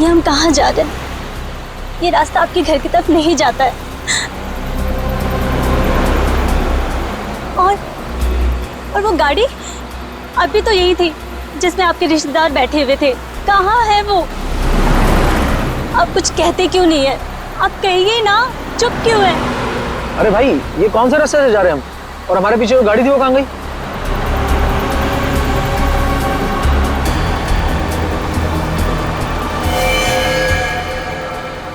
ये हम कहाँ जा रहे हैं? ये रास्ता आपके घर की तरफ नहीं जाता है। और वो गाड़ी अभी तो यही थी जिसमें आपके रिश्तेदार बैठे हुए थे। कहाँ है वो? आप कुछ कहते क्यों नहीं है? आप कहिए ना, चुप क्यों है? अरे भाई, ये कौन सा रास्ते से जा रहे हैं हम? और हमारे पीछे जो गाड़ी थी वो कहाँ गई?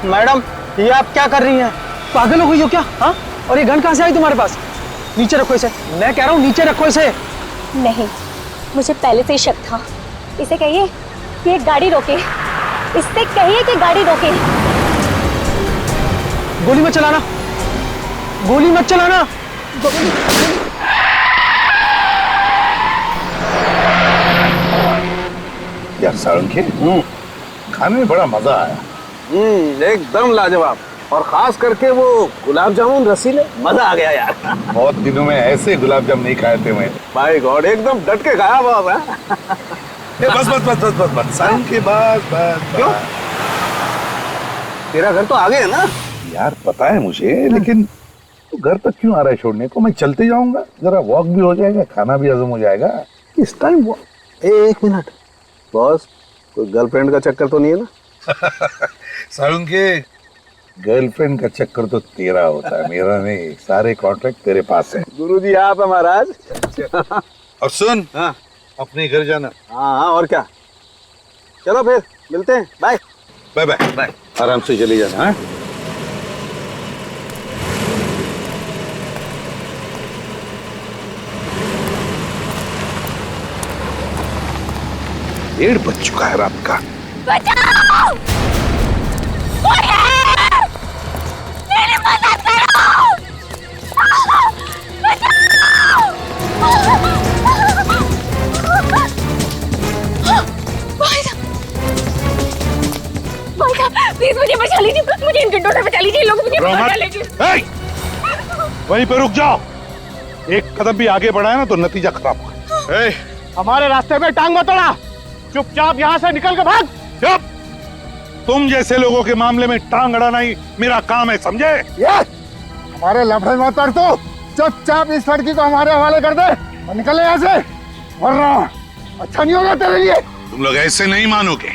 मैडम, ये आप क्या कर रही हैं? पागल हो गई हो क्या? हाँ? और ये गन कहाँ से आई तुम्हारे पास? नीचे रखो इसे। मैं कह रहा हूँ नीचे रखो इसे। नहीं, मुझे पहले से ही शक था। इसे कहिए कि ये गाड़ी रोके। इससे कहिए कि गाड़ी रोके। गोली मत चलाना, गोली मत चलाना। यार सारंगी, खाने में बड़ा मजा आया। एकदम लाजवाब। और खास करके वो गुलाब जामुन रसीले, मजा आ गया यार। बहुत दिनों में ऐसे गुलाब जामुन नहीं खाए थे मैं। माय गॉड, एकदम डट के खाया बाबा। बस बस बस बस बस बस सारंगी, बस बस। क्यों? तेरा घर तो आगे है ना? यार पता है मुझे, लेकिन तू घर तक क्यों आ रहा है छोड़ने को? मैं चलते जाऊंगा, जरा वॉक भी हो जाएगा, खाना भी हजम हो जाएगा। इस टाइम एक मिनट बॉस, कोई गर्लफ्रेंड का चक्कर तो नहीं है ना? सारंगी, गर्लफ्रेंड का चक्कर तो तेरा होता है, मेरा नहीं। सारे कॉन्ट्रैक्ट तेरे पास है। गुरुजी आप है महाराज। और सुन, हाँ अपने घर जाना। हाँ, और क्या। चलो फिर मिलते हैं। Bye bye bye bye. आराम से चली जाना। हाँ? डेढ़ बज चुका है रात का। बचाओ! कोई है! मेरी मदद करो! बचाओ! भाई साहब, प्लीज मुझे बचा लीजिए। मुझे इन गुंडों से बचा लीजिए। लोग मुझे बचा लीजिए। वहीं पे रुक जाओ। एक कदम भी आगे बढ़ा है ना तो नतीजा खराब होगा। हमारे रास्ते में टांग मत अड़ा। चुपचाप यहाँ से निकल के भाग। चुप! तुम जैसे लोगों के मामले में टांग अड़ाना ही मेरा काम है, समझे? हमारे लफड़े मत कर तू। चुपचाप इस लड़की को हमारे हवाले कर दे और निकल यहाँ से, वरना अच्छा नहीं होगा तेरे लिए। तुम लोग ऐसे नहीं मानोगे।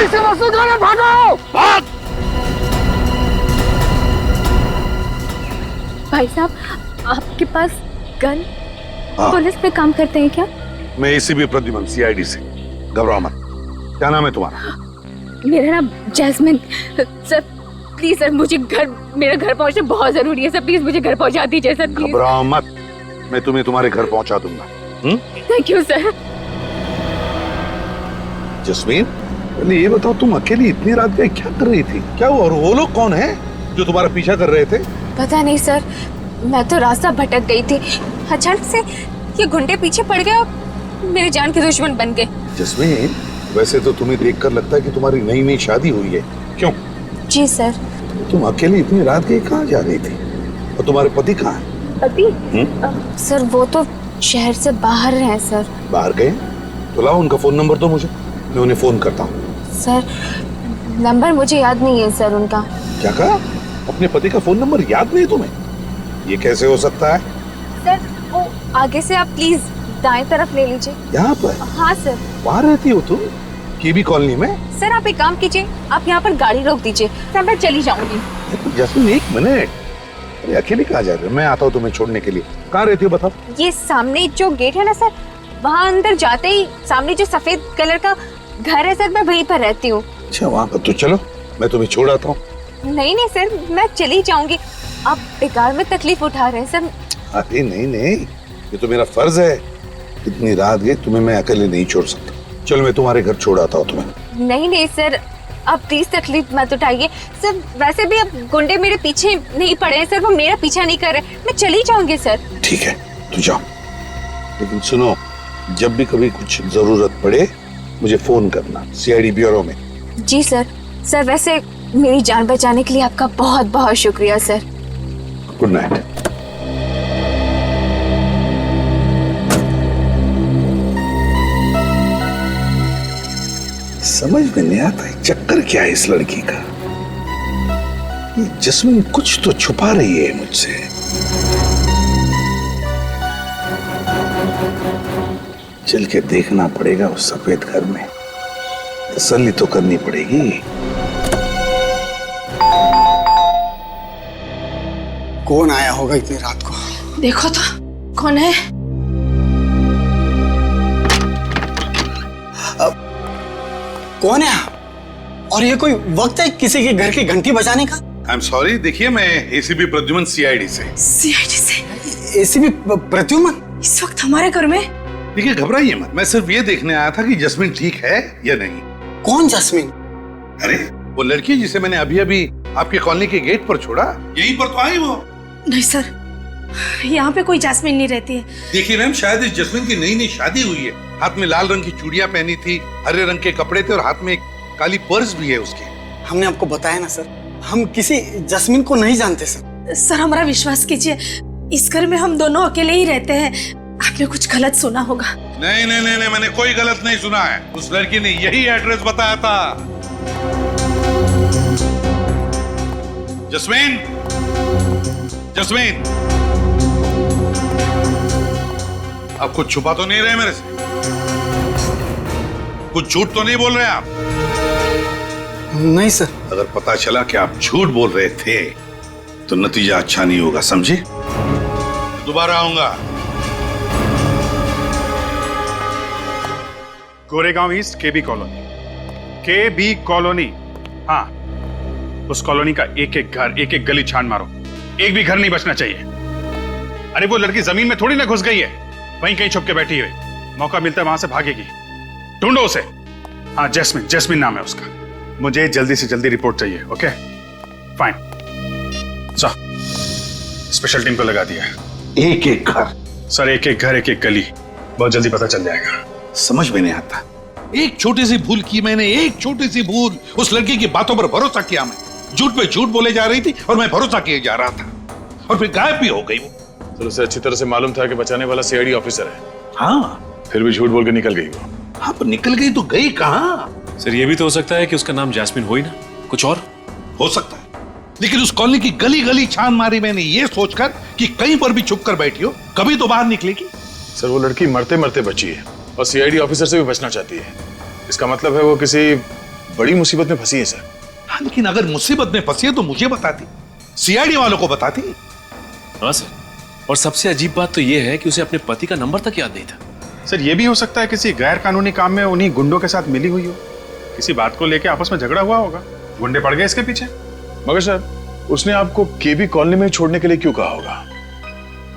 इसे मसूद वाले भागो! भाग! भाई साहब, आपके पास गन? हाँ। पुलिस पे काम करते हैं क्या? मैं एसीपी प्रद्युमन, सीआईडी से। घबराओ मत। क्या नाम है तुम्हारा? मेरा नाम जैस्मिन। सर प्लीज सर, मुझे मेरा घर पहुंचना बहुत जरूरी है सर। प्लीज मुझे घर पहुंचा दीजिए सर, प्लीज। घबराओ मत, मैं तुम्हें तुम्हारे घर पहुंचा दूंगा। Thank you sir. जस्मीन, पहले ये बताओ, तुम अकेली इतनी रात गए क्या कर रही थी? क्या हुआ? और वो लोग कौन है जो तुम्हारा पीछा कर रहे थे? पता नहीं सर, मैं तो रास्ता भटक गई थी। अचानक से ये गुंडे पीछे पड़ गए और मेरे जान के दुश्मन बन गए। जस्मीन, वैसे तो तुम्हें देखकर लगता है कि तुम्हारी नई नई शादी हुई है। क्यों? जी सर। तुम अकेली इतनी रात गई कहाँ जा रही थी? और तुम्हारे पति कहाँ है? पति? सर वो तो शहर से बाहर हैं सर। बाहर गए? तो लाओ उनका फोन नंबर दो मुझे, मैं उन्हें फोन करता हूँ। सर नंबर मुझे याद नहीं है सर उनका। क्या कहा? अपने पति का फोन नंबर याद नहीं तुम्हें? ये कैसे हो सकता है? सर वो आगे से आप प्लीज दाएं तरफ ले लीजिए। यहाँ पर? हाँ सर। वहाँ रहती हो तुम? केबी कॉलोनी में? सर आप एक काम कीजिए, आप यहाँ पर गाड़ी रोक दीजिए, सर मैं चली जाऊंगी। जस्मीन एक मिनट, अरे अकेले कहाँ जा रहे हो? मैं आता हूँ तुम्हें छोड़ने के लिए। कहाँ रहती हो बताओ? ये सामने जो गेट है ना सर, वहाँ अंदर जाते ही सामने जो सफेद कलर का घर है सर, मैं वहीं पर रहती हूँ। अच्छा वहाँ पर, तो चलो मैं तुम्हें छोड़ आता हूँ। नहीं नहीं सर, मैं चली जाऊंगी। आप बेकार में तकलीफ उठा रहे हैं सर। अरे नहीं नहीं, ये तो मेरा फर्ज है। इतनी रात गई, तुम्हें मैं अकेले नहीं छोड़ सकता। चलो मैं तुम्हारे घर छोड़ आता हूँ तुम्हें। नहीं नहीं सर, आप प्लीज तकलीफ मत उठाइए सर। वैसे भी अब गुंडे मेरे पीछे नहीं पड़े हैं सर, वो मेरा पीछा नहीं कर रहे। मैं चली जाऊंगी सर। ठीक है तो जाओ, लेकिन सुनो, जब भी कभी कुछ जरूरत पड़े मुझे फोन करना, सीआईडी ब्यूरो में। जी सर। सर वैसे मेरी जान बचाने के लिए आपका बहुत बहुत शुक्रिया सर। Good night. समझ में नहीं आता है चक्कर क्या है इस लड़की का। ये जस्मीन कुछ तो छुपा रही है मुझसे। चल के देखना पड़ेगा उस सफेद घर में, तसल्ली तो करनी पड़ेगी। कौन आया होगा इतनी रात को? देखो तो कौन है? कौन है आप? और ये कोई वक्त है किसी के घर की घंटी बजाने का? आई एम सॉरी, देखिए मैं एसीपी प्रद्युमन सीआईडी से। सीआईडी से? एसीपी प्रद्युमन इस वक्त हमारे घर में? देखिए घबराइए मत, मैं सिर्फ ये देखने आया था कि जस्मीन ठीक है या नहीं। कौन जस्मीन? अरे वो लड़की जिसे मैंने अभी अभी आपके कॉलोनी के गेट पर छोड़ा, यहीं पर तो आई वो। नहीं सर, यहाँ पे कोई जैस्मिन नहीं रहती है। देखिए मैम, शायद इस जस्मीन की नई नई शादी हुई है। हाथ में लाल रंग की चूड़ियां पहनी थी, हरे रंग के कपड़े थे और हाथ में एक काली पर्स भी है उसके। हमने आपको बताया ना सर, हम किसी जस्मीन को नहीं जानते सर। सर हमारा विश्वास कीजिए, इस घर में हम दोनों अकेले ही रहते हैं। आपने कुछ गलत सुना होगा। नहीं नहीं नहीं, मैंने कोई गलत नहीं सुना है। उस लड़की ने यही एड्रेस बताया था। जस्मीन, जस्मीन, आप कुछ छुपा तो नहीं रहे मेरे से? कुछ झूठ तो नहीं बोल रहे आप? नहीं सर। अगर पता चला कि आप झूठ बोल रहे थे तो नतीजा अच्छा नहीं होगा, समझे? दोबारा आऊंगा। गोरेगांव ईस्ट केबी कॉलोनी, केबी कॉलोनी। हाँ, उस कॉलोनी का एक एक घर, एक एक गली छान मारो, एक भी घर नहीं बचना चाहिए। अरे वो लड़की जमीन में थोड़ी ना घुस गई है, वहीं कहीं छुप के बैठी हुई, मौका मिलता है वहां से भागेगी। ढूंढो उसे। हाँ, जैस्मिन, जैस्मिन नाम है उसका। मुझे जल्दी से जल्दी रिपोर्ट चाहिए। ओके फाइन, स्पेशल टीम को लगा दिया। एक एक घर? सर एक एक घर, एक एक गली, बहुत जल्दी पता चल जाएगा। समझ में नहीं आता, एक छोटी सी भूल की मैंने, एक छोटी सी भूल। उस लड़की की बातों पर भरोसा किया मैं, झूठ पे झूठ बोले जा रही थी और मैं भरोसा किए जा रहा था, और फिर गायब भी हो गई वो। तो उसे अच्छी तरह से मालूम था कि बचाने वाला सीआईडी ऑफिसर है। हाँ, फिर भी झूठ बोल के निकल गई वो। हाँ, पर निकल गई तो गई कहाँ? सर ये भी तो हो सकता है कि उसका नाम जैस्मिन हो ही ना, कुछ और हो सकता है, लेकिन उस कॉलोनी की गली गली छान मारी मैंने ये सोचकर कि कहीं पर भी छुप कर बैठी हो, कभी तो बाहर निकलेगी। सर वो लड़की मरते मरते बची है और सीआईडी ऑफिसर से भी बचना चाहती है। इसका मतलब है वो किसी बड़ी मुसीबत में फंसी है सर। हाँ, लेकिन अगर मुसीबत में फंसी है तो मुझे बताती, सीआईडी वालों को बताती। हाँ सर, और सबसे अजीब बात तो ये है कि उसे अपने पति का नंबर तक याद नहीं था। सर ये भी हो सकता है किसी गैर कानूनी काम में उन्हीं गुंडों के साथ मिली हुई हो, किसी बात को लेकर आपस में झगड़ा हुआ होगा, गुंडे पड़ गए इसके पीछे। मगर सर उसने आपको केबी कॉलोनी में छोड़ने के लिए क्यों कहा होगा?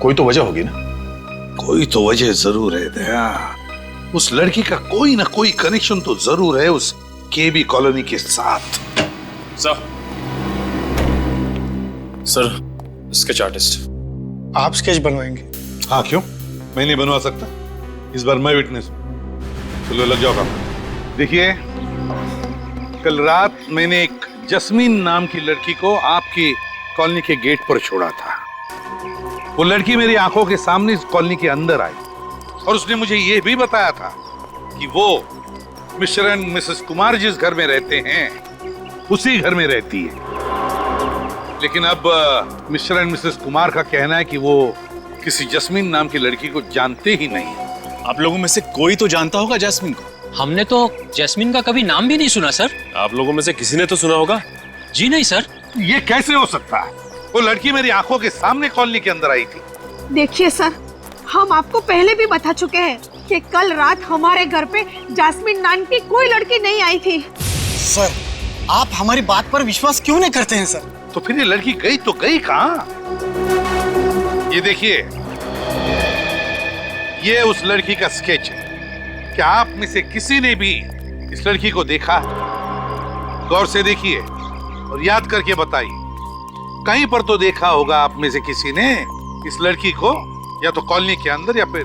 कोई तो वजह होगी ना? कोई तो वजह जरूर है दया, उस लड़की का कोई ना कोई कनेक्शन तो जरूर है उस केबी कॉलोनी के साथ। Sir sketch artist. आप स्केच बनवाएंगे? हाँ, क्यों? मैं नहीं बनवा सकता, इस बार मैं विटनेस। चलो लग जाओ काम। देखिए, कल रात मैंने एक जस्मीन नाम की लड़की को आपकी कॉलोनी के गेट पर छोड़ा था। वो लड़की मेरी आंखों के सामने इस कॉलोनी के अंदर आई और उसने मुझे ये भी बताया था कि वो मिस्टर एंड मिसेस कुमार जिस घर में रहते हैं उसी घर में रहती है। लेकिन अब मिस्टर एंड मिसेस कुमार का कहना है कि वो किसी जस्मीन नाम की लड़की को जानते ही नहीं। आप लोगों में से कोई तो जानता होगा जैस्मिन को? हमने तो जैस्मिन का कभी नाम भी नहीं सुना सर। आप लोगों में से किसी ने तो सुना होगा? जी नहीं सर। ये कैसे हो सकता है? वो लड़की मेरी आंखों के सामने कॉलोनी के अंदर आई थी। देखिए सर, हम आपको पहले भी बता चुके हैं कि कल रात हमारे घर पे जैस्मिन नाम की कोई लड़की नहीं आई थी। सर आप हमारी बात पर विश्वास क्यों नहीं करते हैं सर? तो फिर ये लड़की गई तो गई कहाँ? ये देखिए, ये उस लड़की का स्केच है। क्या आप में से किसी ने भी इस लड़की को देखा? गौर से देखिए और याद करके बताइए। कहीं पर तो देखा होगा आप में से किसी ने इस लड़की को, या तो कॉलोनी के अंदर या फिर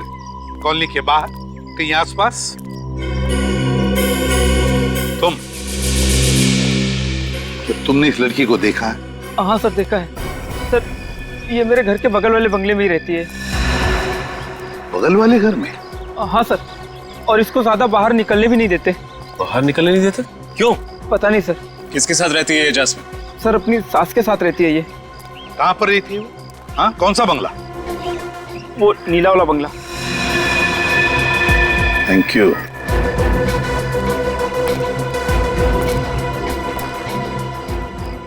कॉलोनी के बाहर, कहीं आसपास। तुमने इस लड़की को देखा है? हाँ सर, देखा है सर। ये मेरे घर के बगल वाले बंगले में ही रहती है। बगल वाले घर में? हाँ सर, और इसको ज्यादा बाहर निकलने भी नहीं देते बाहर निकलने नहीं देते? क्यों? पता नहीं सर। किसके साथ रहती है ये जैस्मिन? सर अपनी सास के साथ रहती है ये। कहाँ पर रहती है वो? हाँ, कौन सा बंगला? वो नीला वाला बंगला। Thank you.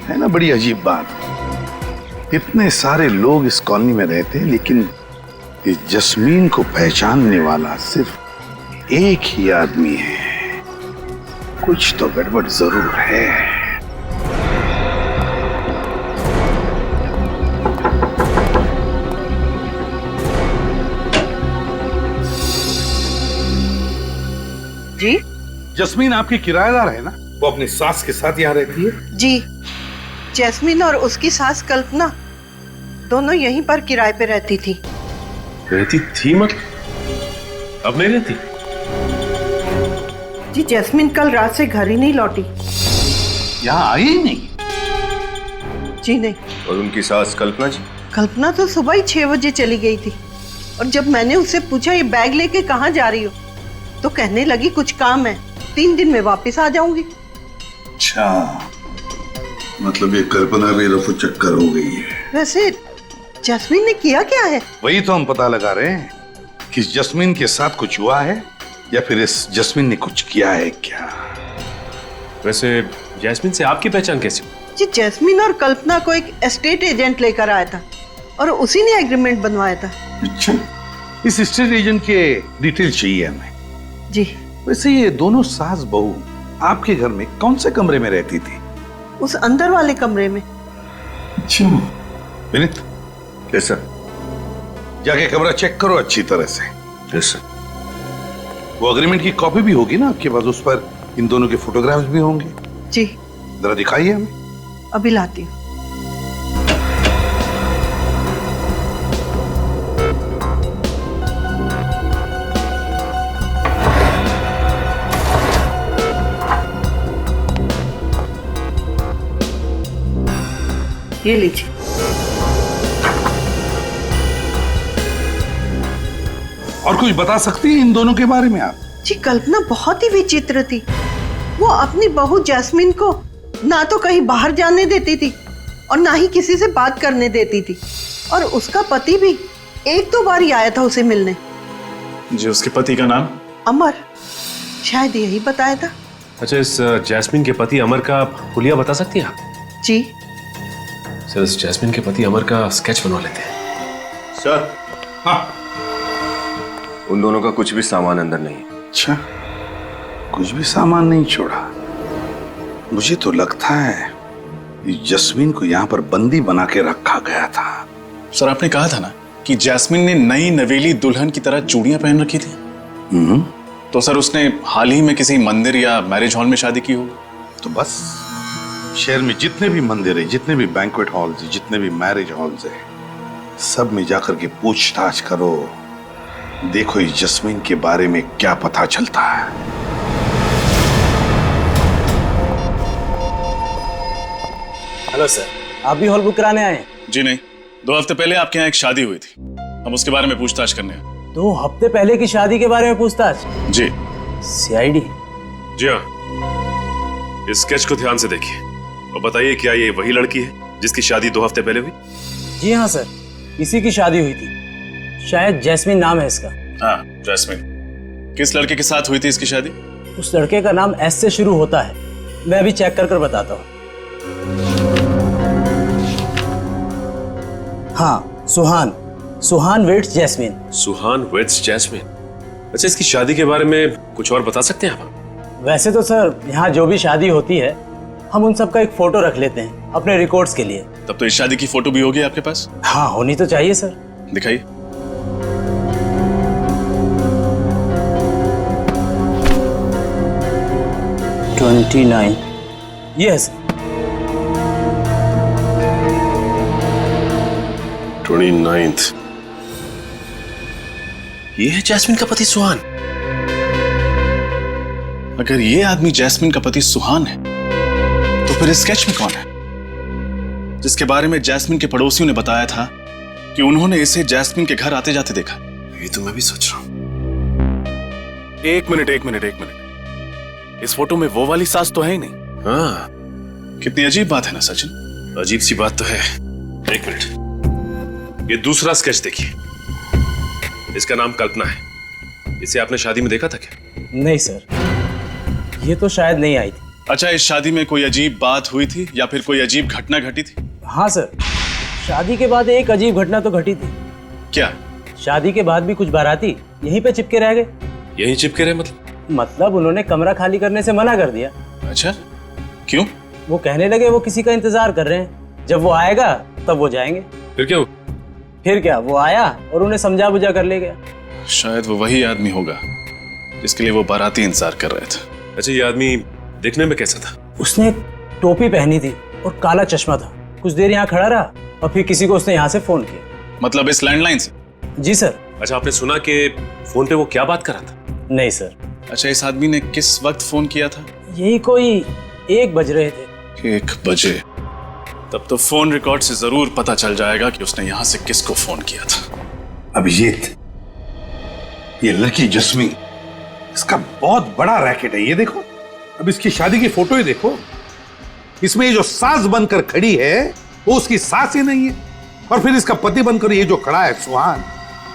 है ना बड़ी अजीब बात, इतने सारे लोग इस कॉलोनी में रहते हैं लेकिन इस जस्मीन को पहचानने वाला सिर्फ एक ही आदमी है। कुछ तो गड़बड़ जरूर है। जी जस्मीन आपकी किराएदार है ना? वो अपनी सास के साथ यहाँ रहती है? जी, जैस्मिन और उसकी सास कल्पना दोनों यहीं पर किराए पे रहती थी। रहती थी मतलब? अब नहीं रहती? जी जैस्मिन कल रात से घर ही नहीं लौटी। यहाँ आई ही नहीं? जी नहीं। और उनकी सास कल्पना जी? कल्पना तो सुबह ही 6 बजे चली गई थी और जब मैंने उससे पूछा ये बैग लेके कहाँ जा रही हो तो कहने लगी कुछ काम है, 3 दिन में वापस आ जाऊंगी। अच्छा, मतलब ये कल्पना भी रफू चक्कर हो गई है। वैसे जैस्मिन ने किया क्या है? वही तो हम पता लगा रहे हैं कि जस्मीन के साथ कुछ हुआ है या फिर इस जस्मीन ने कुछ किया है क्या। वैसे जैस्मिन से आपकी पहचान कैसी? जी जैस्मिन और कल्पना को एक एस्टेट एजेंट लेकर आया था और उसी ने एग्रीमेंट बनवाया था। अच्छा, इस एस्टेट एजेंट के डिटेल चाहिए हमें। जी। वैसे ये दोनों सास बहू आपके घर में कौन से कमरे में रहती थी? उस अंदर वाले कमरे में। अच्छा विनीत, कैसा? जाके कमरा चेक करो अच्छी तरह से। कैसा? वो एग्रीमेंट की कॉपी भी होगी ना आपके पास, उस पर इन दोनों के फोटोग्राफ्स भी होंगे। जी। जरा दिखाइए हमें। अभी लाती हूँ। ये लीजिए। और कुछ बता सकती हैं इन दोनों के बारे में आप? जी कल्पना बहुत ही विचित्र थी। वो अपनी बहू जैस्मिन को ना तो कहीं बाहर जाने देती थी और ना ही किसी से बात करने देती थी और उसका पति भी 1-2 बार ही आया था उसे मिलने। जी, उसके पति का नाम? अमर, शायद यही बताया था। अच्छा, इस जैस्मिन के पति अमर का हुलिया बता सकती हैं आप? जी सर, इस जैस्मिन के पति अमर का स्केच बनवा लेते हैं। सर। हाँ, उन दोनों का कुछ भी सामान अंदर नहीं है। अच्छा, कुछ भी सामान नहीं छोड़ा? मुझे तो लगता है जस्मीन को यहाँ पर बंदी बना के रखा गया था। सर, आपने कहा था ना कि जैस्मिन ने नई नवेली दुल्हन की तरह चूड़ियां पहन रखी थी। तो सर उसने हाल ही में किसी मंदिर या मैरिज हॉल में शादी की होगी। तो बस शहर में जितने भी मंदिर है, जितने भी बैंक्वेट हॉल्स है, जितने भी मैरिज हॉल्स है, सब में जाकर के पूछताछ करो। देखो इस जस्मीन के बारे में क्या पता चलता है। हेलो सर, आप भी हॉल बुक कराने आए हैं? जी नहीं, 2 हफ्ते पहले आपके यहाँ एक शादी हुई थी, हम उसके बारे में पूछताछ करने आए। 2 हफ्ते पहले की शादी के बारे में पूछताछ? जी। सीआईडी? जी हाँ। इस स्केच को ध्यान से देखिए और बताइए, क्या ये वही लड़की है जिसकी शादी 2 हफ्ते पहले हुई? जी हाँ सर, इसी की शादी हुई थी। शायद जैस्मिन नाम है इसका। हाँ, जैस्मिन। किस लड़के के साथ हुई थी इसकी शादी? उस लड़के का नाम एस से शुरू होता है, मैं अभी चेक कर बताता हूँ। हाँ, सुहान वेट्स जैस्मिन। सुहान वेट्स जैस्मिन। अच्छा, इसकी शादी के बारे में कुछ और बता सकते हैं आप? वैसे तो सर यहाँ जो भी शादी होती है हम उन सब का एक फोटो रख लेते हैं अपने रिकॉर्ड्स के लिए। तब तो इस शादी की फोटो भी होगी आपके पास? हाँ, होनी तो चाहिए सर। दिखाइए। यस। 29th। ये है जैस्मिन का पति सुहान। अगर ये आदमी जैस्मिन का पति सुहान है तो फिर इस स्केच में कौन है जिसके बारे में जैस्मिन के पड़ोसियों ने बताया था कि उन्होंने इसे जैस्मिन के घर आते जाते देखा? ये तो मैं भी सोच रहा हूं। एक मिनट। इस फोटो में वो वाली सास तो है ही नहीं। हाँ, कितनी अजीब बात है ना सचिन। अजीब सी बात तो है। एक मिनट, ये दूसरा स्केच देखिए। इसका नाम कल्पना है। इसे आपने शादी में देखा था क्या? नहीं सर, ये तो शायद नहीं आई थी। अच्छा, इस शादी में कोई अजीब बात हुई थी या फिर कोई अजीब घटना घटी थी? हाँ सर, शादी के बाद एक अजीब घटना तो घटी थी। क्या? शादी के बाद भी कुछ बाराती यहीं पे चिपके रह गए। यहीं चिपके रहे मतलब उन्होंने कमरा खाली करने से मना कर दिया। अच्छा, क्यों? वो कहने लगे वो किसी का इंतजार कर रहे हैं, जब वो आएगा तब वो जाएंगे। फिर क्या? फिर क्या, वो आया और उन्हें समझा बुझा कर ले गया। शायद वो वही आदमी होगा जिसके लिए वो बाराती इंतजार कर रहे थे। अच्छा, ये आदमी देखने में कैसा था? उसने एक टोपी पहनी थी और काला चश्मा था। कुछ देर यहाँ खड़ा रहा और फिर किसी को उसने यहाँ से फोन किया। मतलब इस लैंडलाइन से? जी सर। अच्छा, आपने सुना कि फोन पे वो क्या बात कर रहा था? नहीं सर। अच्छा, इस आदमी ने किस वक्त फोन किया था? यही कोई 1 बज रहे थे। 1 बजे? तब तो फोन रिकॉर्ड से जरूर पता चल जाएगा कि उसने यहाँ से किसको फोन किया था। अभिजीत, ये लड़की जस्मीन, इसका बहुत बड़ा रैकेट है। ये देखो, अब इसकी शादी की फोटो ही देखो। इसमें ये जो सास बनकर खड़ी है वो उसकी सास ही नहीं है, और फिर इसका पति बनकर ये जो खड़ा है सुहान,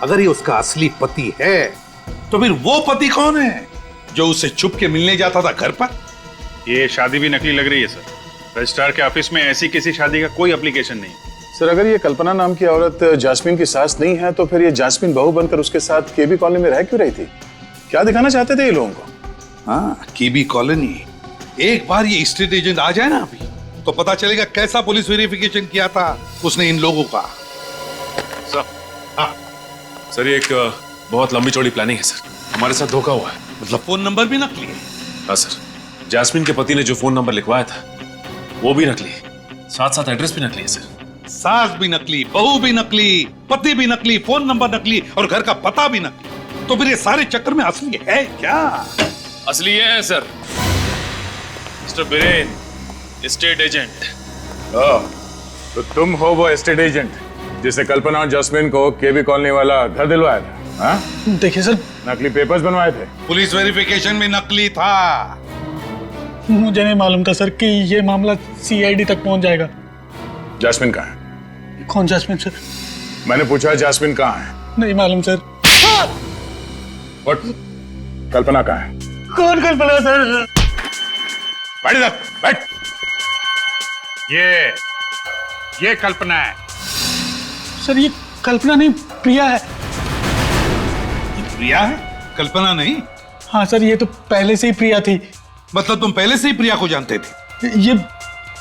अगर ये उसका असली पति है तो फिर वो पति कौन है जो उससे छुप के मिलने जाता था घर पर? ये शादी भी नकली लग रही है सर। रजिस्ट्रार के ऑफिस में ऐसी किसी शादी का कोई एप्लीकेशन नहीं। सर, अगर ये कल्पना नाम की औरत जास्मीन की सास नहीं है तो फिर ये जास्मीन बहू बनकर उसके साथ केबी कॉलोनी में रह क्यों रही थी? क्या दिखाना चाहते थे ये लोगों को? हाँ, केबी कॉलोनी। एक बार ये स्टेट एजेंट आ जाए ना अभी, तो पता चलेगा कैसा पुलिस वेरिफिकेशन किया था उसने इन लोगों का। सर, ये एक बहुत लंबी चौड़ी प्लानिंग है सर। हमारे साथ धोखा हुआ है। मतलब फोन नंबर भी नकली है? हाँ सर, जास्मीन के पति ने जो फोन नंबर लिखवाया था वो भी नकली है, साथ साथ एड्रेस भी नकली है सर। सास भी नकली, बहू भी नकली, पति भी नकली, फोन नंबर नकली और घर का पता भी नकली। तो फिर ये सारे चक्कर में असली है क्या? असली ये है sir, mister Biren, estate agent. तो तुम हो वो एस्टेट एजेंट जिसे कल्पना और जास्मीन को केबी कॉलोनी वाला घर दिलवाया था? हाँ? देखिए सर, नकली पेपर्स बनवाए थे। पुलिस वेरिफिकेशन में नकली था। मुझे नहीं मालूम था सर कि ये मामला सीआईडी तक पहुंच जाएगा। जास्मीन कहाँ है? कौन जास्मीन सर? मैंने पूछा जास्मीन कहाँ है? नहीं मालूम सर। और कल्पना कहाँ है? कौन कल्पना सर? बैठ इधर, बैठ। ये कल्पना है सर। ये कल्पना नहीं, प्रिया है। प्रिया है, कल्पना नहीं? हाँ सर, ये तो पहले से ही प्रिया थी। मतलब तुम पहले से ही प्रिया को जानते थे? ये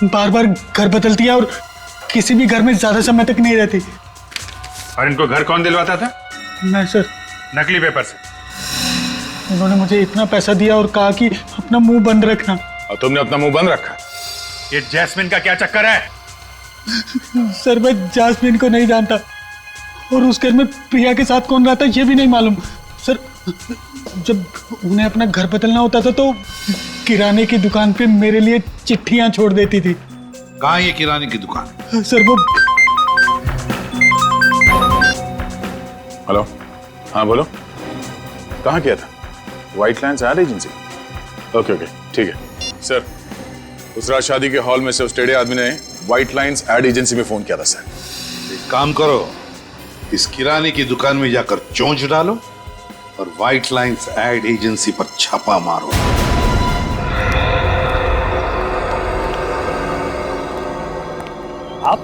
बार बार घर बदलती है और किसी भी घर में ज्यादा समय तक नहीं रहती। और इनको घर कौन दिलवाता था? मैं सर। नकली पेपर से। उन्होंने मुझे इतना पैसा दिया और कहा कि अपना मुंह बंद रखना। और तुमने अपना मुंह बंद रखा? ये जैस्मिन का क्या चक्कर है? सर, मैं जास्मिन को नहीं जानता और उस घर में प्रिया के साथ कौन रहता ये भी नहीं मालूम। सर, जब उन्हें अपना घर बदलना होता था तो किराने की दुकान पे मेरे लिए चिट्ठियां छोड़ देती थी। कहाँ ये किराने की दुकान? सर, वो। हेलो, हाँ बोलो, कहाँ किया था? White lines ad agency? Okay, ठीक है सर। उस रात शादी के हॉल में से उस टेढ़े आदमी ने व्हाइट लाइन्स एड एजेंसी में फोन किया था सर। एक काम करो, इस किराने की दुकान में जाकर चोंच डालो और व्हाइट लाइन्स एड एजेंसी पर छापा मारो। आप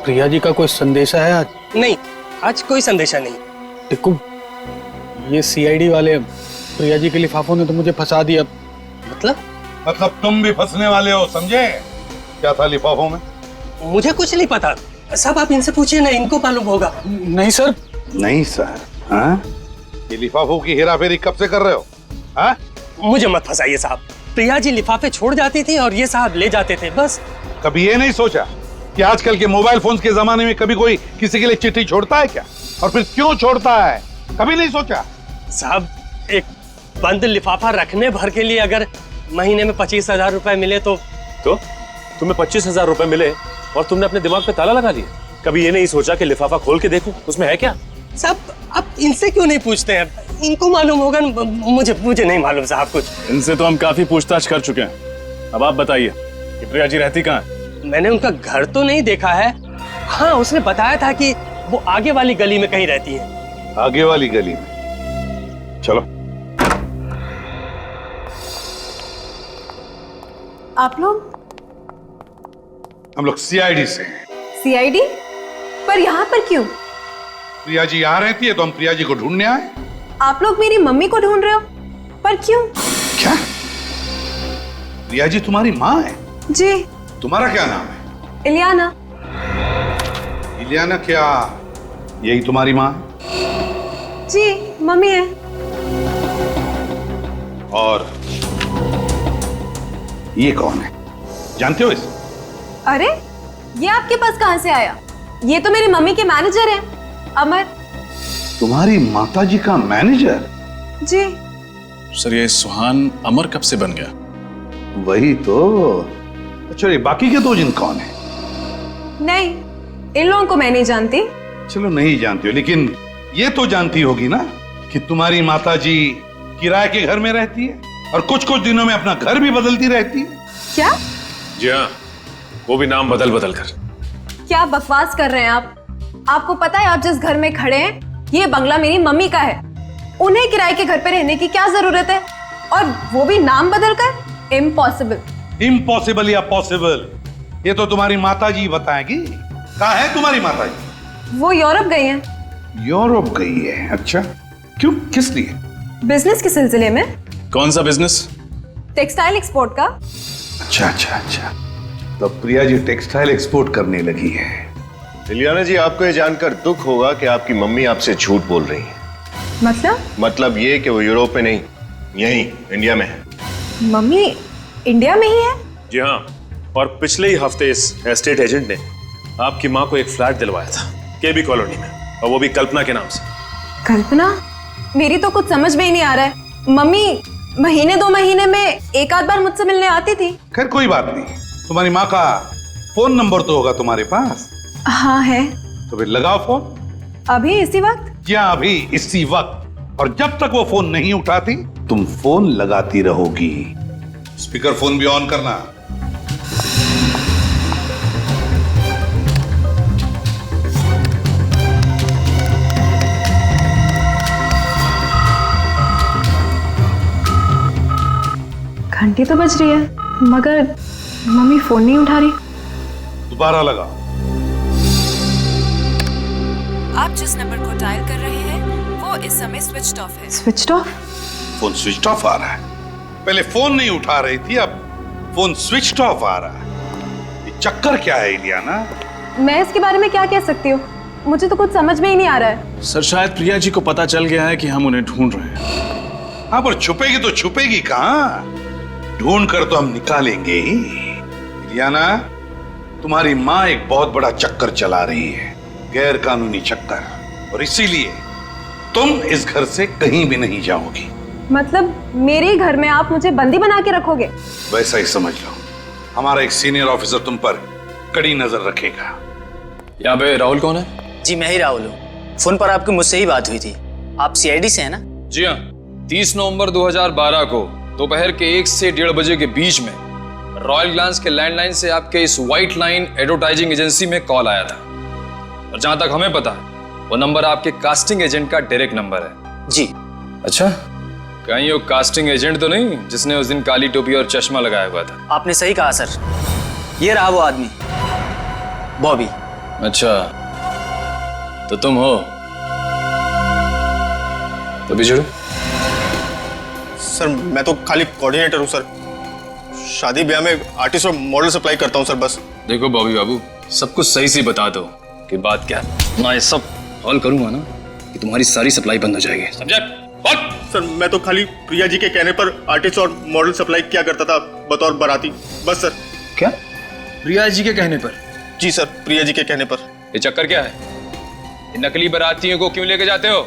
प्रिया जी का कोई संदेशा है आज? नहीं, आज कोई संदेशा नहीं। देखो, ये सीआईडी वाले प्रिया जी के लिफाफों ने तो मुझे फंसा दिया। मतलब तुम भी फंसने वाले हो, समझे? क्या था लिफाफों में? मुझे कुछ नहीं पता साहब, आप इनसे पूछिए ना, इनको मालूम होगा। नहीं सर। नहीं सर? हाँ? ये लिफाफों की हेराफेरी कब से कर रहे हो? हाँ? मुझे मत फंसाइए साहब। प्रिया जी लिफाफे छोड़ जाती थी और ये साहब ले जाते थे, बस। कभी ये नहीं सोचा कि आजकल के मोबाइल फोन्स के जमाने में कभी कोई किसी के लिए चिट्ठी छोड़ता है क्या? और फिर क्यों छोड़ता है? कभी नहीं सोचा? साहब, एक बंद लिफाफा रखने भर के लिए अगर महीने में 25,000 रुपए मिले तो तुम्हें 25,000 रुपए मिले और तुमने अपने दिमाग पे ताला लगा लिया। कभी ये नहीं सोचा कि लिफाफा खोल के देखूं उसमें है क्या? साहब, आप इनसे क्यों नहीं पूछते हैं? इनको मालूम होगा, मुझे नहीं मालूम साहब कुछ। इनसे तो हम काफी पूछताछ कर चुके हैं। अब आप बताइए कि प्रिया जी रहती कहाँ है? मैंने उनका घर तो नहीं देखा है। हाँ, उसने बताया था कि वो आगे वाली गली में कहीं रहती है। आगे वाली गली में? चलो। आप लोग? हम लोग सीआईडी से हैं। सीआईडी? पर यहाँ पर क्यों? प्रिया जी यहाँ रहती है तो हम प्रिया जी को ढूंढने आए। आप लोग मेरी मम्मी को ढूंढ रहे हो? पर क्यों? क्या? प्रिया जी तुम्हारी माँ है? जी। तुम्हारा क्या नाम है? इलियाना। इलियाना क्या यही तुम्हारी माँ है? जी, मम्मी है। और ये कौन है, जानते हो इसे? अरे, ये आपके पास कहां से आया? ये तो मेरी मम्मी के मैनेजर हैं, अमर। तुम्हारी माताजी का मैनेजर? जी। सर ये सुहान अमर कब से बन गया? वही तो। अच्छा, ये बाकी के दो जिन कौन है? नहीं, इन लोगों को मैं नहीं जानती। चलो नहीं जानती हो, लेकिन ये तो जानती होगी ना कि तुम्हारी माताजी किराए के घर में रहती है और कुछ कुछ दिनों में अपना घर भी बदलती रहती है। क्या? जी हाँ, वो भी नाम बदल बदल कर। क्या बकवास कर रहे हैं आप? आपको पता है आप जिस घर में खड़े हैं, ये बंगला मेरी मम्मी का है। उन्हें किराए के घर पे रहने की क्या जरूरत है? और वो भी नाम बदल कर? इम्पॉसिबल। इम्पॉसिबल या पॉसिबल, ये तो तुम्हारी माताजी बताएगी। कहाँ है तुम्हारी माताजी? वो यूरोप गई हैं। यूरोप गई है? अच्छा, क्यों, किस लिए? बिजनेस के सिलसिले में। कौन सा बिजनेस? टेक्सटाइल एक्सपोर्ट का। अच्छा अच्छा अच्छा, तो प्रिया जी टेक्सटाइल एक्सपोर्ट करने लगी है। इलियाना जी, आपको ये जानकर दुख होगा कि आपकी मम्मी आपसे झूठ बोल रही है। मतलब ये कि वो यूरोप में नहीं, यहीं इंडिया में है। मम्मी इंडिया में ही है? जी हाँ, और पिछले ही हफ्ते इस एस्टेट एजेंट ने आपकी माँ को एक फ्लैट दिलवाया था केबी कॉलोनी में, और वो भी कल्पना के नाम से। कल्पना? मेरी तो कुछ समझ में ही नहीं आ रहा है। मम्मी महीने 2 महीने में एक आध बार मुझसे मिलने आती थी। खैर कोई बात नहीं, तुम्हारी माँ का फोन नंबर तो होगा तुम्हारे पास? हाँ है। तो फिर लगाओ फोन। अभी इसी वक्त? क्या अभी इसी वक्त? और जब तक वो फोन नहीं उठाती तुम फोन लगाती रहोगी। स्पीकर फोन भी ऑन करना। घंटी तो बज रही है, मगर मम्मी फोन नहीं उठा रही। दोबारा लगाओ। आप जिस नंबर को डायल कर रहे हैं वो इस समय स्विच्ड ऑफ है। Switched off? Phone switch off आ रहा है। पहले फोन नहीं उठा रही थी, अब फोन स्विच ऑफ आ रहा है। ये चक्कर क्या है इलियाना? मैं इसके बारे में क्या कह सकती हूँ, मुझे तो कुछ समझ में ही नहीं आ रहा है। सर शायद प्रिया जी को पता चल गया है कि हम उन्हें ढूंढ रहे हैं। हाँ, पर छुपेगी तो छुपेगी कहाँ? ढूंढ कर तो हम निकालेंगे ही। इलियाना, तुम्हारी माँ एक बहुत बड़ा चक्कर चला रही है, गैर कानूनी चक्कर, और इसीलिए तुम इस घर से कहीं भी नहीं जाओगी। मतलब मेरे घर में आप मुझे बंदी बना के रखोगे? वैसा ही समझ लो। हमारा एक सीनियर ऑफिसर तुम पर कड़ी नजर रखेगा। यहाँ पे राहुल कौन है? जी मैं ही राहुल हूँ। फोन पर आपकी मुझसे ही बात हुई थी। आप सीआईडी से हैं ना? जी हाँ, 30 नवंबर 2012 को दोपहर के 1 से 1:30 बजे के बीच में रॉयल ग्लांस के लैंडलाइन से आपके इस व्हाइट लाइन एडवर्टाइजिंग एजेंसी में कॉल आया था, और जहां तक हमें पता है वो नंबर आपके कास्टिंग एजेंट का डायरेक्ट नंबर है। जी। अच्छा, कहीं वो कास्टिंग एजेंट तो नहीं जिसने उस दिन काली टोपी और चश्मा लगाया हुआ था? आपने सही कहा सर, ये रहा वो आदमी, बॉबी। अच्छा, तो तुम हो? तो बिछड़ो। सर मैं तो खाली कोऑर्डिनेटर हूँ सर, शादी ब्याह में आर्टिस्ट और मॉडल सप्लाई करता हूँ सर बस। देखो बॉबी बाबू, सब कुछ सही से बता दो कि बात क्या है। मैं ये सब हॉल करूंगा ना कि तुम्हारी सारी सप्लाई बंद हो जाएगी, समझे? सर मैं तो खाली प्रिया जी के कहने पर आर्टिस्ट और मॉडल सप्लाई किया करता था बतौर बाराती, बस सर। क्या? प्रिया जी के कहने पर? जी सर, प्रिया जी के कहने पर। ये चक्कर क्या है? ये नकली बारातियों को क्यों लेके जाते हो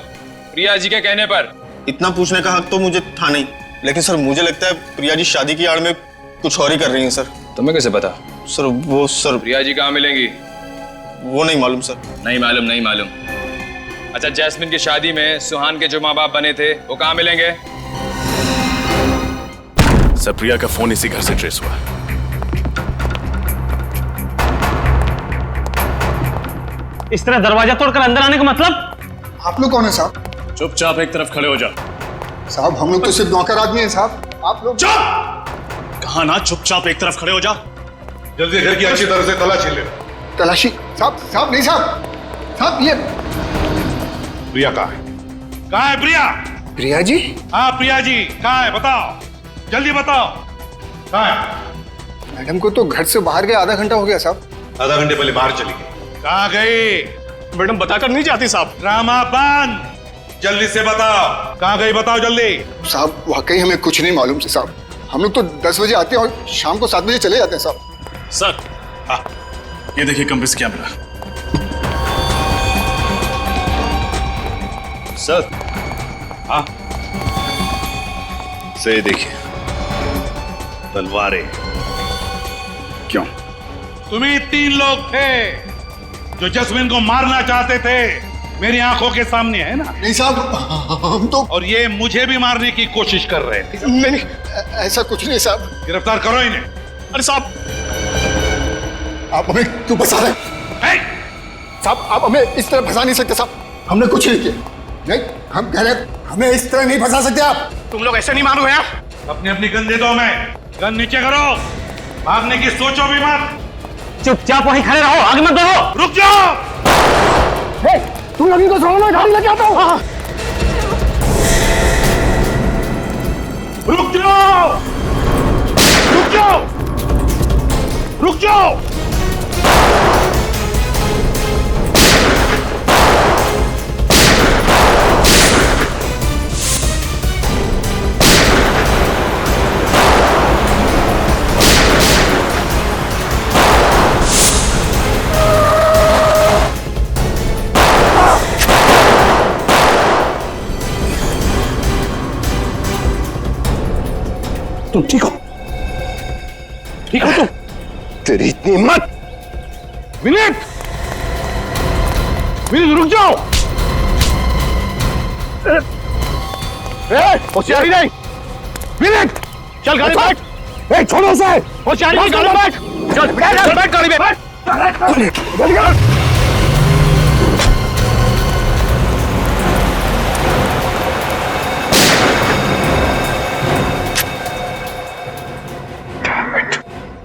प्रिया जी के कहने पर? इतना पूछने का हक तो मुझे था नहीं, लेकिन सर मुझे लगता है प्रिया जी शादी की आड़ में कुछ और ही कर रही हैं सर। तुम्हें कैसे पता? सर प्रिया जी कहाँ मिलेंगी? वो नहीं मालूम सर। नहीं मालूम? नहीं मालूम? अच्छा, जैस्मिन की शादी में सुहान के जो माँ बाप बने थे वो कहाँ मिलेंगे? सर, प्रिया का फोन इसी घर से ट्रेस हुआ। इस तरह दरवाजा तोड़कर अंदर आने का मतलब? आप लोग कौन है साहब? चुपचाप एक तरफ खड़े हो जा। साहब हम लोग तो सिर्फ नौकर आदमी हैं साहब। आप लोग चुप! कहा ना चुपचाप एक तरफ खड़े हो जा। जल्दी घर की अच्छी तरह से तलाशी ले। तलाशी? साहब नहीं साहब। साहब ये प्रिया कहाँ है? कहाँ है प्रिया? प्रिया जी? हाँ प्रिया जी कहाँ है, बताओ जल्दी बताओ, कहाँ है? मैडम को तो घर से बाहर गए आधा घंटा हो गया साहब। आधा घंटे पहले बाहर चली गई। कहाँ गई? मैडम बताकर नहीं जाती साहब। ड्रामा बंद, जल्दी से बताओ कहाँ गई, बताओ जल्दी। साहब वाकई हमें कुछ नहीं मालूम से साहब। हम लोग तो 10 बजे आते हैं और शाम को 7 बजे चले जाते हैं साहब। सर, हाँ, ये देखिए कम्प्रेस कैमरा। सर, हाँ से देखिए तलवारें। क्यों? तुम्ही 3 लोग थे जो जैस्मिन को मारना चाहते थे, मेरी आंखों के सामने है ना? नहीं साहब, हम तो। और ये मुझे भी मारने की कोशिश कर रहे थे। नहीं, ऐसा कुछ नहीं साहब। गिरफ्तार करो इन्हें। अरे साहब, आप हमें क्यों फंसा रहे हैं? साहब आप हमें इस तरह फंसा नहीं सकते साहब। हमने कुछ नहीं किया। नहीं, हम कह रहे हमें इस तरह नहीं फंसा सकते आप। तुम लोग ऐसे नहीं मारो यार। अपनी अपनी गन दे दो हमें। गन नीचे करो, भागने की सोचो भी मत। चुपचाप वहीं खड़े रहो, आगे मत बढ़ो। रुक जाओ। तुम अभी तो छोड़ो, मैं गाड़ी लेके आता हूँ। रुक जाओ, रुक जाओ, रुक जाओ। तुम ठीक हो? ठीक हो तुम? तेरी इतनी हिम्मत! विनीत, विनीत रुक जाओ। होशियारी नहीं। विनीत चल गाड़ी में बैठ। ए छोड़ो उसे। होशियारी नहीं, गाड़ी में बैठ। चल बैठ गाड़ी में बैठ।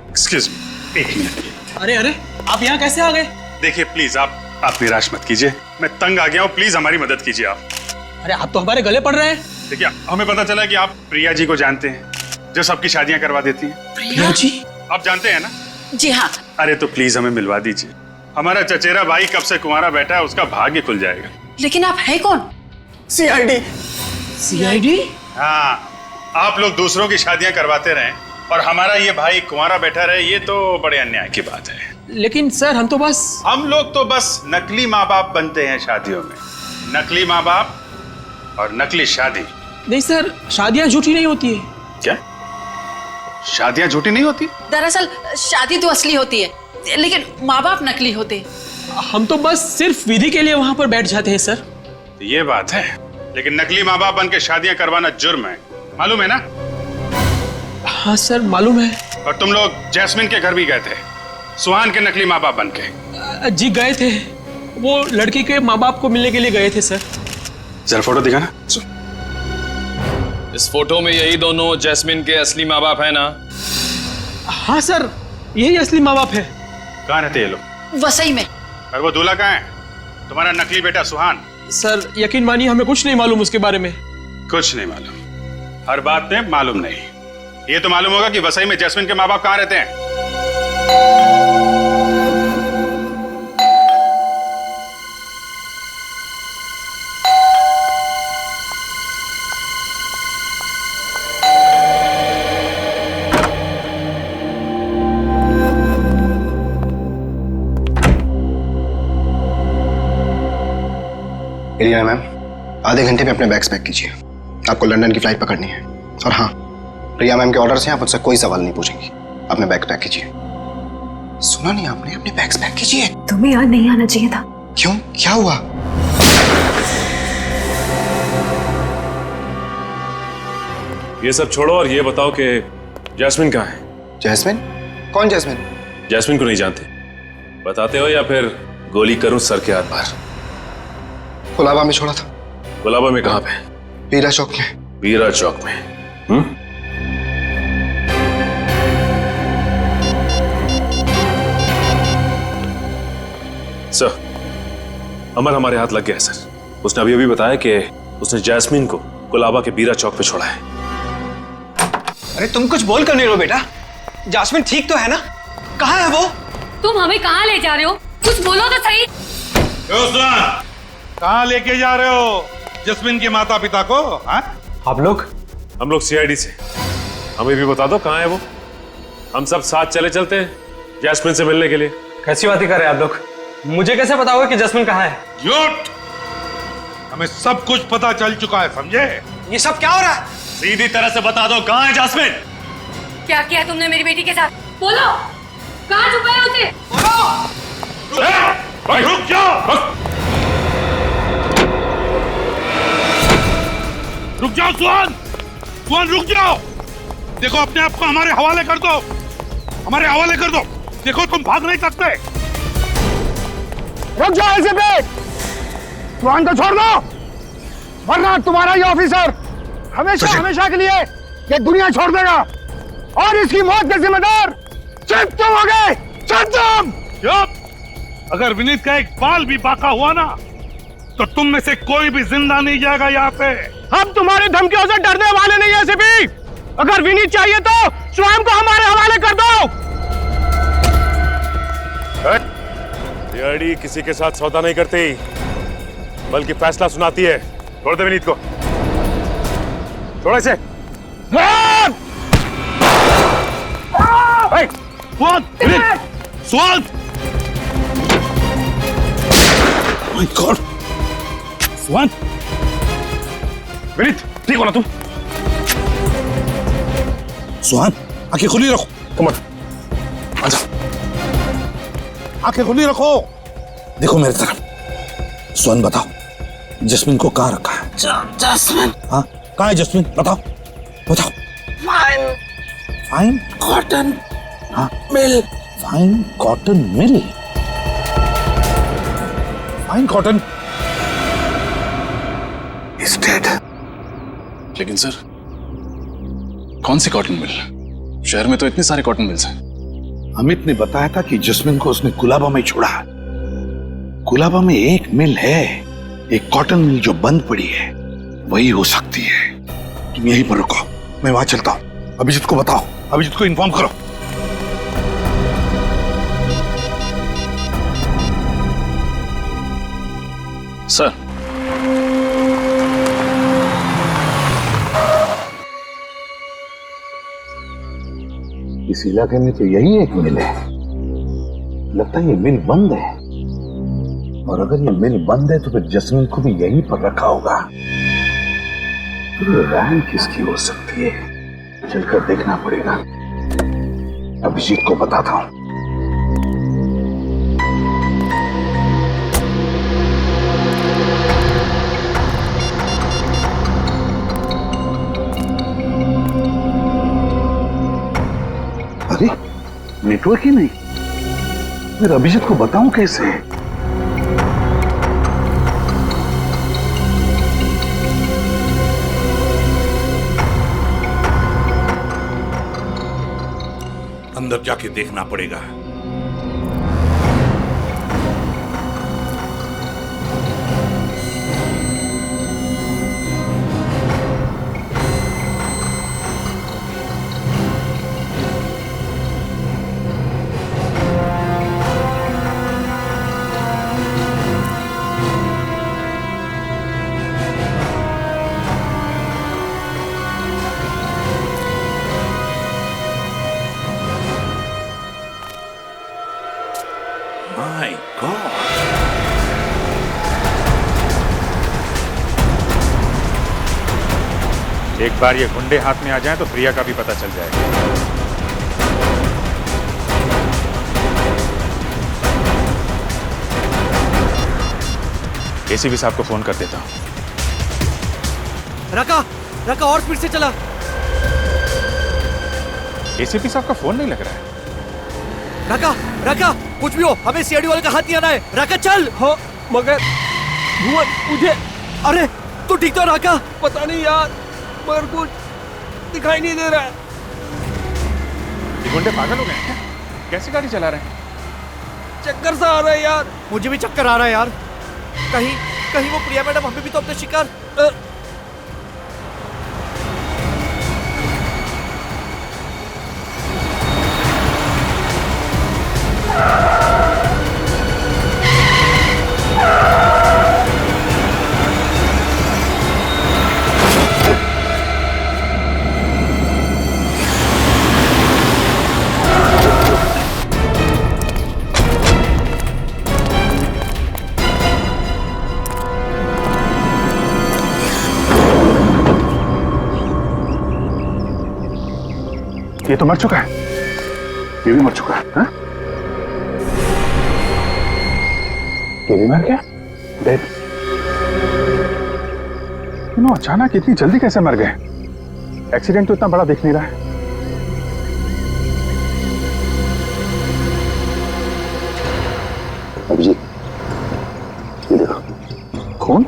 Excuse me, 1 minute. अरे अरे, आप यहाँ कैसे आ गए? देखिए प्लीज आप निराश मत कीजिए, मैं तंग आ गया हूँ, प्लीज हमारी मदद कीजिए आप। अरे आप तो हमारे गले पड़ रहे हैं। देखिए हमें पता चला कि आप प्रिया जी को जानते हैं, जो सबकी शादियां करवा देती हैं। प्रिया जी? आप जानते हैं ना? जी हाँ। अरे तो प्लीज हमें मिलवा दीजिए। हमारा चचेरा भाई कब से कुंवारा बैठा है, उसका भाग्य खुल जाएगा। लेकिन आप हैं कौन? CID। CID? हाँ, आप लोग दूसरों की शादियां करवाते रहे और हमारा ये भाई कुंवारा बैठा रहे, ये तो बड़े अन्याय की बात है। लेकिन सर हम लोग तो बस नकली माँ बाप बनते हैं शादियों में। नकली माँ बाप और नकली शादी। नहीं सर, शादियां झूठी नहीं होती है। क्या? शादियां झूठी नहीं होती? दरअसल शादी तो असली होती है, लेकिन माँ बाप नकली होते हैं। हम तो बस सिर्फ विधि के लिए वहां पर बैठ जाते हैं सर। ये बात है, लेकिन नकली माँ बाप बन के शादियां करवाना जुर्म है, मालूम है ना? हाँ सर मालूम है। और तुम लोग जैस्मिन के घर भी गए थे, सुहान के नकली माँ बाप बन के। जी गए थे, वो लड़की के माँ बाप को मिलने के लिए गए थे सर। जरा फोटो दिखाना। इस फोटो में यही दोनों जैस्मिन के असली माँ बाप है ना? हाँ सर, यही असली माँ बाप है। कहाँ रहते ये लोग? वसई में। और वो दूल्हा कहाँ है? तुम्हारा नकली बेटा सुहान। सर यकीन मानिए हमें कुछ नहीं मालूम उसके बारे में। कुछ नहीं मालूम? हर बात में मालूम नहीं। ये तो मालूम होगा कि वसई में जैस्मिन के माँ बाप कहाँ रहते हैं। एलिना मैम, आधे घंटे में अपने बैग्स पैक कीजिए, आपको लंदन की फ्लाइट पकड़नी है। और हाँ, प्रिया मैम के ऑर्डर से आप मुझसे कोई सवाल नहीं पूछेंगी। अपने बैग्स पैक कीजिए। सुना नहीं आपने? अपने बैग्स पैक कीजिए। तुम्हें यहाँ नहीं आना चाहिए था। क्यों? क्या हुआ? ये सब छोड़ो और ये बताओ कि जैस्मिन कहाँ है? जैस्मिन? कौन जैस्मिन? जैस्मिन को नहीं जानते? बताते हो या फिर गोली करूं सर के आर पार? गुलाबा में छोड़ा था। गुलाबा में कहाँ पे? वीरा चौक में। वीरा चौक में? सर, अमर हमारे हाथ लग गया है सर। उसने अभी अभी बताया कि उसने जैस्मिन को गुलाबा के बीरा चौक पे छोड़ा है। अरे तुम कुछ बोल कर नहीं रहो बेटा। जैस्मिन ठीक तो है ना? कहाँ है वो? तुम हमें कहाँ ले जा रहे हो? कुछ बोलो तो सही। कहाँ लेके जा रहे हो जैस्मिन के माता पिता को? आप लोग? हम लोग सीआईडी से। हमें भी बता दो कहाँ है वो। हम सब साथ चले चलते हैं जैस्मिन से मिलने के लिए। कैसी बातें कर रहे हैं आप लोग? मुझे कैसे पता होगा कि जैस्मिन कहाँ है? झूठ! हमें सब कुछ पता चल चुका है, समझे? ये सब क्या हो रहा है? सीधी तरह से बता दो कहाँ है जैस्मिन? क्या किया तुमने मेरी बेटी के साथ? बोलो, कहाँ छुपाया उसे? रुक जाओ! रुक जाओ सुहान! सुहान रुक जाओ! देखो अपने आप को हमारे हवाले कर दो। हमारे हवाले कर दो। देखो तुम भाग नहीं सकते। रुक जाओ ऐसे पे। सुहान को छोड़ दो, वरना तुम्हारा ये ऑफिसर हमेशा हमेशा के लिए ये दुनिया छोड़ देगा और इसकी मौत के जिम्मेदार सिर्फ तुम हो गए। चुप! अगर विनीत का एक बाल भी बाका हुआ ना तो तुम में से कोई भी जिंदा नहीं जाएगा यहाँ पे। हम तुम्हारी धमकियों से डरने वाले नहीं है सिपी। अगर विनीत चाहिए तो स्वयं को हमारे हवाले कर दो। सीआईडी किसी के साथ सौदा नहीं करती, बल्कि फैसला सुनाती है। छोड़ दे विनीत को। छोड़ इसे। स्वाद! My God! स्वाद! विनीत, ठीक हो ना तुम? सुहान, आंखें खुली रखो। कमर, आजा। आंखें खुली रखो। देखो मेरी तरफ। सुहान बताओ, जैस्मिन को कहाँ रखा है? जैस्मिन? हाँ, कहाँ है जैस्मिन? बताओ, बताओ। Fine cotton mill. Fine cotton mill? Fine cotton is dead. लेकिन सर, कौन सी कॉटन मिल? शहर में तो इतने सारे कॉटन मिल्स हैं। अमित ने बताया था कि जैस्मिन को उसने कुलाबा में छोड़ा है। कुलाबा में एक मिल है, एक कॉटन मिल जो बंद पड़ी है, वही हो सकती है। तुम यहीं पर रुको, मैं वहां चलता हूं। अभिजीत को बताओ, अभिजीत को इन्फॉर्म करो। सर, इस इलाके में तो यही एक मिल है। लगता है ये मिल बंद है, और अगर ये मिल बंद है तो फिर जैस्मिन को भी यहीं पर रखा होगा। तो ये वैन किसकी हो सकती है? चलकर देखना पड़ेगा। अभिजीत को बताता हूं। अरे नेटवर्क ही नहीं, फिर अभिजीत को बताऊं कैसे? अंदर जाके देखना पड़ेगा। My God! एक बार ये गुंडे हाथ में आ जाएं तो प्रिया का भी पता चल जाएगा। एसीपी साहब को फोन कर देता हूं। रका और स्पीड से चला। एसीपी साहब का फोन नहीं लग रहा है। राका, राका, कुछ भी हो, हमें सीआईडी वाले का हाथ नहीं आना है। राका चल। हाँ, मगर भुवन मुझे, अरे तू ठीक तो राका? पता नहीं यार, मगर कुछ दिखाई नहीं दे रहा है। ये गुंडे पागल हो गए हैं क्या? कैसे गाड़ी चला रहे हैं? चक्कर सा आ रहा है यार। मुझे भी चक्कर आ रहा है यार। कहीं कहीं वो प्रिया मैडम हमें भी तो अपने शिकार। ये तो मर चुका है, ये भी मर चुका है। हाँ? ये भी मर गया? डेड। तीनों अचानक इतनी जल्दी कैसे मर गए? एक्सीडेंट तो इतना बड़ा दिख नहीं रहा है। अभिजीत, ये देखो, खून?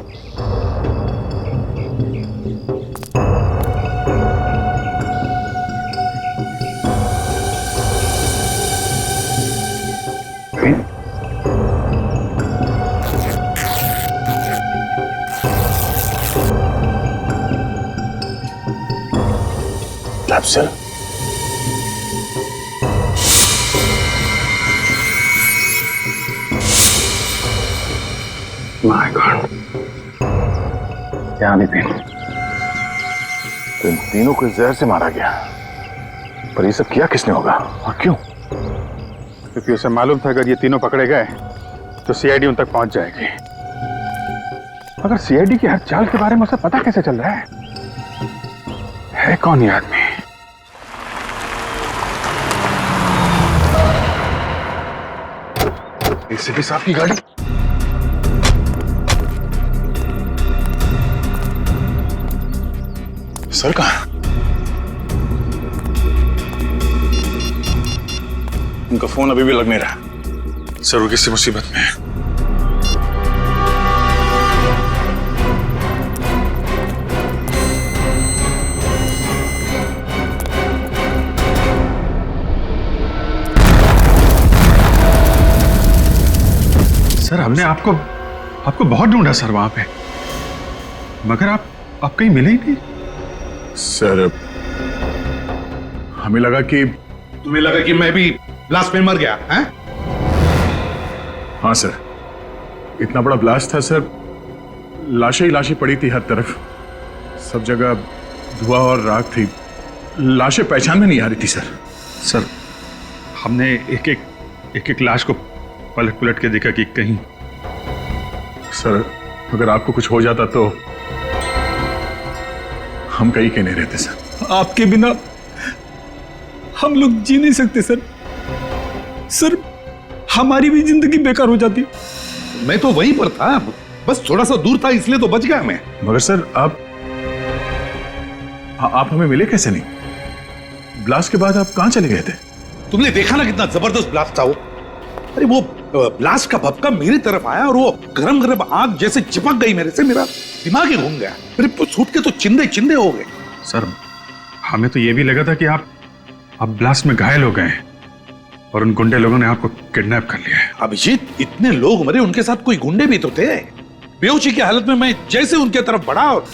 कैप्सूल। माय गॉड, क्या नहीं थी। तो इन तीनों को जहर से मारा गया, पर ये सब किया किसने होगा और क्यों? क्योंकि उसे मालूम था अगर ये तीनों पकड़े गए तो सीआईडी उन तक पहुंच जाएगी। मगर सीआईडी की हर चाल के बारे में उसे पता कैसे चल रहा है कौन ये आदमी? एसीपी साहब की गाड़ी। सर कहाँ? उनका फोन अभी भी लग नहीं रहा। सर वो किसी मुसीबत में है। सर हमने आपको बहुत ढूंढा सर वहां पे, मगर आप कहीं मिले ही नहीं। सर हमें लगा कि तुम्हें लगा कि मैं भी ब्लास्ट में मर गया हैं? हाँ सर, इतना बड़ा ब्लास्ट था सर, लाशें ही लाशें पड़ी थी हर तरफ, सब जगह धुआं और राख थी, लाशें पहचान में नहीं आ रही थी सर। सर हमने एक एक लाश को पलट के देखा कि कहीं। सर अगर आपको कुछ हो जाता तो हम कहीं के नहीं रहते सर। आपके बिना हम लोग जी नहीं सकते सर। सर हमारी भी जिंदगी बेकार हो जाती। मैं तो वहीं पर था, बस थोड़ा सा दूर था इसलिए तो बच गया मैं। मगर सर आप हमें मिले कैसे नहीं? ब्लास्ट के बाद आप कहां चले गए थे? तुमने देखा ना कितना जबरदस्त ब्लास्ट था वो। अरे वो ब्लास्ट का भपका मेरी तरफ आया और वो गरम गरम आग जैसे चिपक गई मेरे से, मेरा दिमाग ही घूम गया। मेरे सूट के तो चिंदे चिंदे हो गए। सर हमें तो ये भी लगा था कि आप ब्लास्ट में घायल हो गए और उन गुंडे लोगों ने आपको किडनैप कर लिया है। अभिजीत, इतने लोग मरे, उनके साथ कोई गुंडे भी तो थे। बेहोशी की हालत में मैं जैसे उनके तरफ बढ़ा और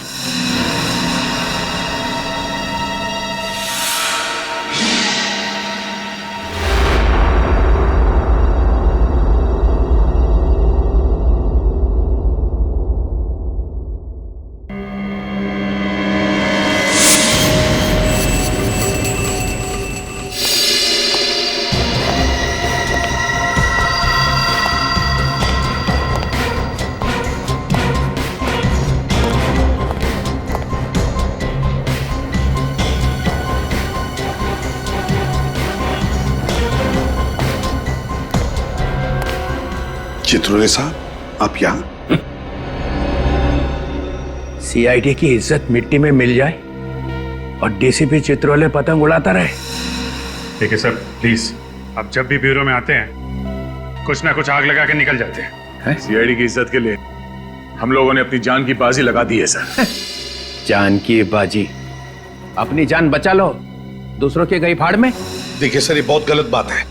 चित्रोले साहब, आप यहाँ? सीआईडी की इज्जत मिट्टी में मिल जाए और डीसीपी चित्रोले पतंग उड़ाता रहे, देखिए सर, प्लीज आप जब भी ब्यूरो में आते हैं कुछ ना कुछ आग लगा के निकल जाते हैं। सीआईडी की इज्जत के लिए हम लोगों ने अपनी जान की बाजी लगा दी है सर। जान की बाजी? अपनी जान बचा लो, दूसरों के गई फाड़ में। देखिए सर, ये बहुत गलत बात है।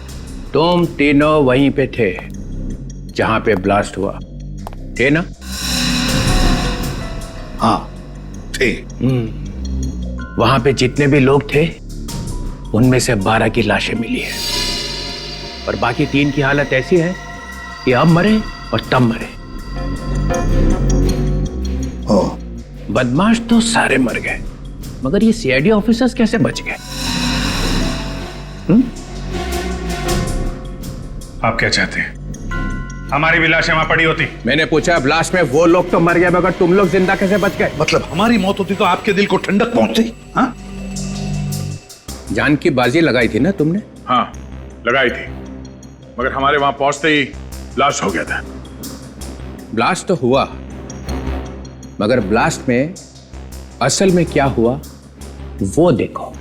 तुम तीनों वहीं पे थे जहां पे ब्लास्ट हुआ, थे ना? हाँ थे। वहां पे जितने भी लोग थे उनमें से 12 की लाशें मिली है और बाकी 3 की हालत ऐसी है कि अब मरे और तब मरे। बदमाश तो सारे मर गए, मगर ये सीआईडी ऑफिसर्स कैसे बच गए? आप क्या चाहते हैं? हमारी भी लाशें वहां पड़ी होती। मैंने पूछा, ब्लास्ट में वो लोग तो मर गए मगर तुम लोग जिंदा कैसे बच गए? मतलब हमारी मौत होती तो आपके दिल को ठंडक पहुंचती? हाँ? जान की बाजी लगाई थी ना तुमने? हाँ लगाई थी, मगर हमारे वहां पहुंचते ही ब्लास्ट हो गया था। ब्लास्ट तो हुआ, मगर ब्लास्ट में असल में क्या हुआ वो देखो।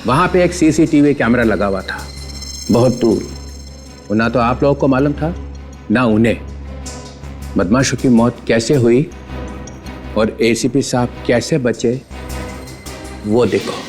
वहां पे एक सीसीटीवी कैमरा लगा हुआ था बहुत दूर, वो ना तो आप लोगों को मालूम था ना उन्हें। बदमाशों की मौत कैसे हुई और एसीपी साहब कैसे बचे वो देखो।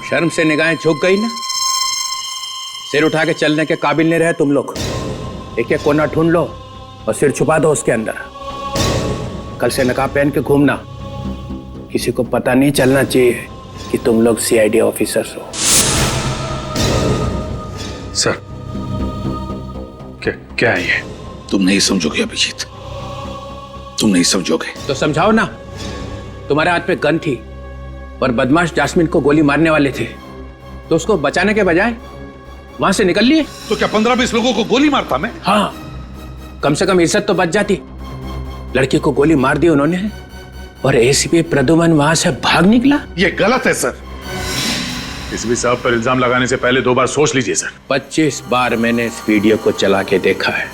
शर्म से निगाहें झुक गई ना? सिर उठा के चलने के काबिल नहीं रहे तुम लोग। एक एक कोना ढूंढ लो और सिर छुपा दो उसके अंदर। कल से नकाब पहन के घूमना, किसी को पता नहीं चलना चाहिए कि तुम लोग सीआईडी ऑफिसर्स हो। सर क्या है ये? तुम नहीं समझोगे अभिजीत, तुम नहीं समझोगे। तो समझाओ ना। तुम्हारे हाथ पे गन थी और बदमाश जास्मिन को गोली मारने वाले थे, तो उसको बचाने के बजाय वहां से निकल लिए। तो क्या 15-20 लोगों को गोली मारता मैं? हाँ, कम से कम इज्जत तो बच जाती। लड़की को गोली मार दी उन्होंने और एसीपी प्रद्युमन वहां से भाग निकला। ये गलत है सर। एसीपी साहब पर इल्जाम लगाने से पहले 2 बार सोच लीजिए सर। 25 बार मैंने इस वीडियो को चला के देखा है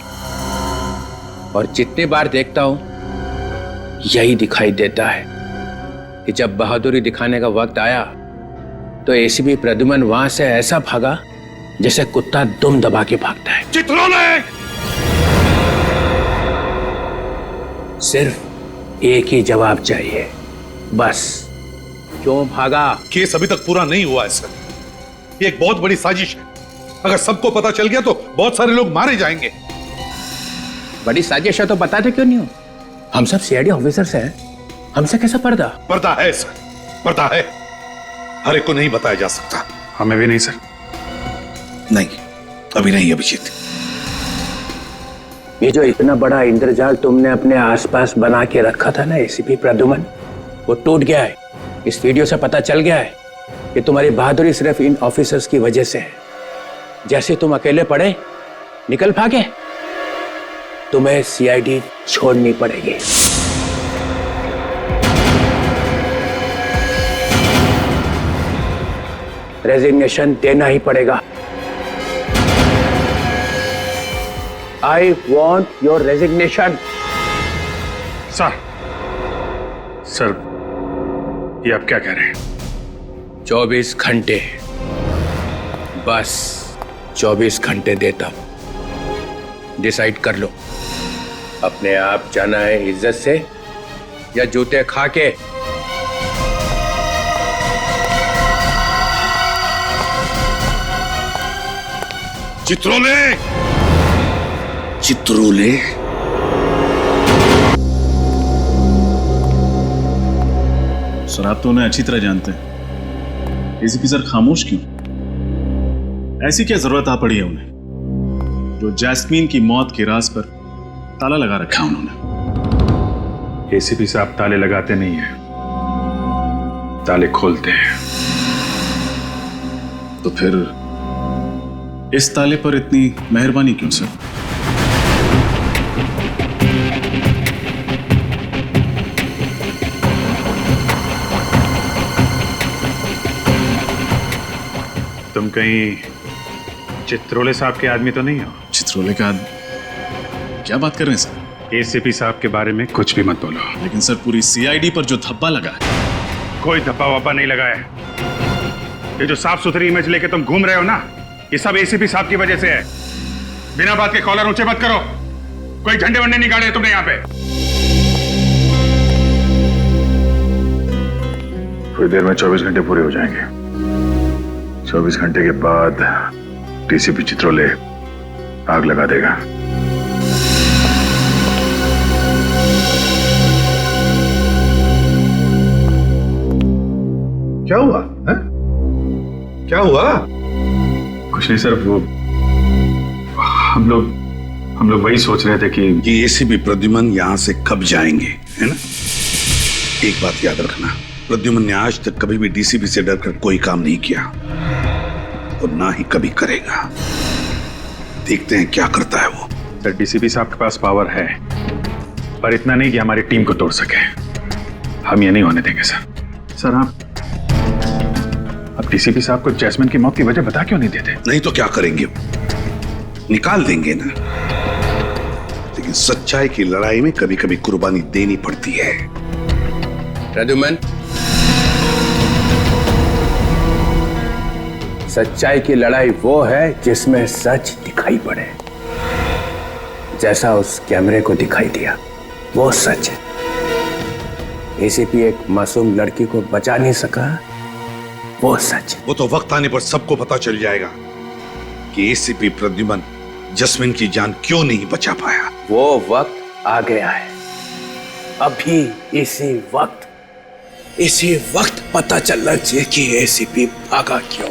और जितनी बार देखता हूं यही दिखाई देता है कि जब बहादुरी दिखाने का वक्त आया तो एसीपी प्रद्युमन वहां से ऐसा भागा जैसे कुत्ता दुम दबा के भागता है। सिर्फ एक ही जवाब चाहिए, बस। क्यों भागा? केस अभी तक पूरा नहीं हुआ है सर। ये एक बहुत बड़ी साजिश है। अगर सबको पता चल गया तो बहुत सारे लोग मारे जाएंगे। बड़ी साजिश है तो बताते क्यों नहीं हो? हम सब सीआईडी ऑफिसर्स हैं, हमसे कैसा पर्दा? पर्दा है सर, पर्दा है। हर एक को नहीं बताया जा सकता। हमें भी नहीं सर। नहीं, अभी नहीं अभिजीत। ये जो इतना बड़ा इंद्रजाल तुमने अपने आसपास बना के रखा था ना एसीपी प्रद्युमन, वो टूट गया है। इस वीडियो से पता चल गया है कि तुम्हारी बहादुरी सिर्फ इन ऑफिसर्स की वजह से है। जैसे तुम अकेले पड़े निकल भागे, तुम्हें सीआईडी छोड़नी पड़ेगी। रेजिग्नेशन देना ही पड़ेगा। I want your resignation. Sir ये आप क्या कह रहे हैं? 24 घंटे, बस 24 घंटे देता हूं। डिसाइड कर लो, अपने आप जाना है इज्जत से या जूते खा के। चित्रोले, चित्रोले। सर आप तो उन्हें अच्छी तरह जानते हैं। एसीपी सर खामोश क्यों? ऐसी क्या जरूरत आ पड़ी है उन्हें? जो जैस्मीन की मौत के राज पर ताला लगा रखा उन्होंने। एसीपी साहब ताले लगाते नहीं हैं, ताले खोलते हैं। तो फिर इस ताले पर इतनी मेहरबानी क्यों सर? तुम कहीं चित्रोले साहब के आदमी तो नहीं हो? चित्रोले का क्या बात कर रहे हैं सर? एसीपी साहब के बारे में कुछ भी मत बोलो। लेकिन सर पूरी सीआईडी पर जो धब्बा लगा है। कोई धब्बा वब्बा नहीं लगा है। ये जो साफ सुथरी इमेज लेके तुम घूम रहे हो ना, ये सब एसीपी साहब की वजह से है। बिना बात के कॉलर ऊंचे मत करो। कोई झंडे वंडे नहीं गाड़े तुमने यहाँ पे। थोड़ी देर में 24 घंटे पूरे हो जाएंगे। 24 घंटे के बाद डीसीपी चित्रोले आग लगा देगा। क्या हुआ है? क्या हुआ? कुछ नहीं सर, वो हम लोग वही सोच रहे थे कि ये एसीपी प्रद्युमन यहां से कब जाएंगे, है ना? एक बात याद रखना, प्रद्युमन ने आज तक कभी भी डीसीपी से डरकर कोई काम नहीं किया और ना ही कभी करेगा। देखते हैं क्या करता है वो। सर डीसीपी साहब के पास पावर है, पर इतना नहीं कि हमारी टीम को तोड़ सके। हम ये नहीं होने देंगे सर। सर आप डीसीपी साहब को जैस्मिन की मौत की वजह बता क्यों नहीं देते? नहीं तो क्या करेंगे? निकाल देंगे ना। लेकिन सच्चाई की लड़ाई में कभी कभी कुर्बानी देनी पड़ती है। प्रद्युमन, सच्चाई की लड़ाई वो है जिसमें सच दिखाई पड़े। जैसा उस कैमरे को दिखाई दिया वो सच है। एसीपी एक मासूम लड़की को बचा नहीं सका, वो सच है। वो तो वक्त आने पर सबको पता चल जाएगा कि एसीपी प्रद्युमन जस्मिन की जान क्यों नहीं बचा पाया। वो वक्त आ गया है। अभी इसी वक्त पता चलना चाहिए कि एसीपी भागा क्यों।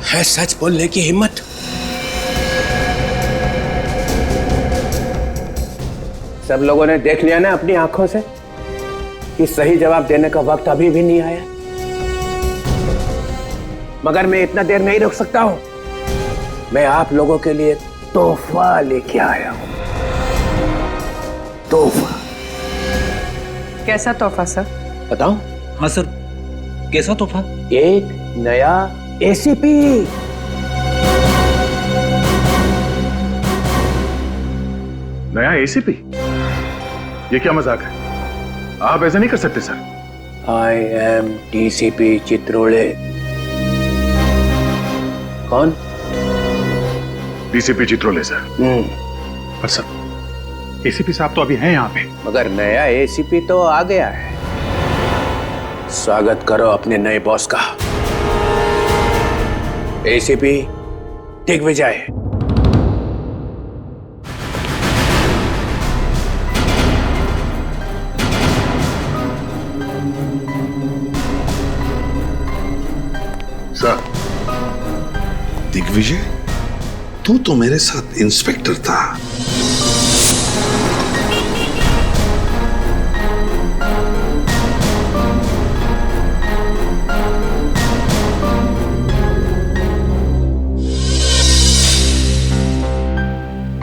है सच बोलने की हिम्मत। सब लोगों ने देख लिया ना अपनी आंखों से कि सही जवाब देने का वक्त अभी भी नहीं आया। मगर मैं इतना देर नहीं रुक सकता हूं। मैं आप लोगों के लिए तोहफा लेके आया हूं। तोहफा। कैसा तोहफा सर? बताऊं? हाँ सर, कैसा तोहफा? एक नया एसीपी। नया एसीपी? ये क्या मजाक है? आप ऐसा नहीं कर सकते sir. I am DCP Chitrole. कौन? DCP Chitrole sir. पर सर एसीपी साहब तो अभी हैं यहाँ पे। मगर नया एसीपी तो आ गया है। स्वागत करो अपने नए बॉस का। एसीपी दिग्विजय। सर। दिग्विजय, तू तो मेरे साथ इंस्पेक्टर था।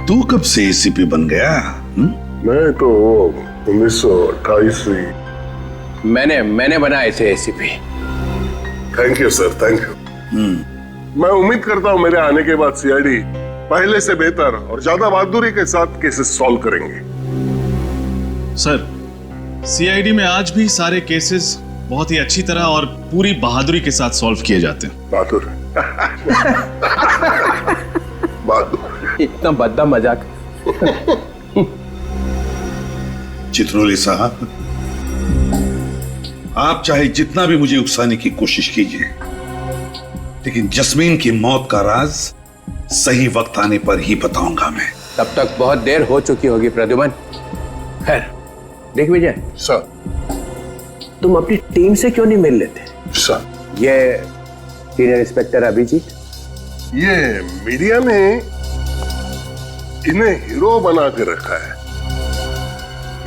तू कब से एसीपी बन गया? मैं तो 1928 से। मैंने बनाए थे ACP. Thank you sir, thank you. मैं उम्मीद करता हूं मेरे आने के बाद सीआईडी पहले से बेहतर और ज्यादा बहादुरी के साथ केसेस सॉल्व करेंगे। सर, सीआईडी में आज भी सारे केसेस बहुत ही अच्छी तरह और पूरी बहादुरी के साथ सॉल्व किए जाते हैं। बहादुर। इतना बद्दा मजाक। चित्रोले साहब, आप चाहे जितना भी मुझे उकसाने की कोशिश कीजिए, लेकिन जस्मीन की मौत का राज सही वक्त आने पर ही बताऊंगा मैं। तब तक बहुत देर हो चुकी होगी प्रद्युमन। खैर, दिग्विजय सर, तुम अपनी टीम से क्यों नहीं मिल लेते? सर, ये सीनियर इंस्पेक्टर अभिजीत, ये मीडिया ने इन्हें हीरो बना के रखा है।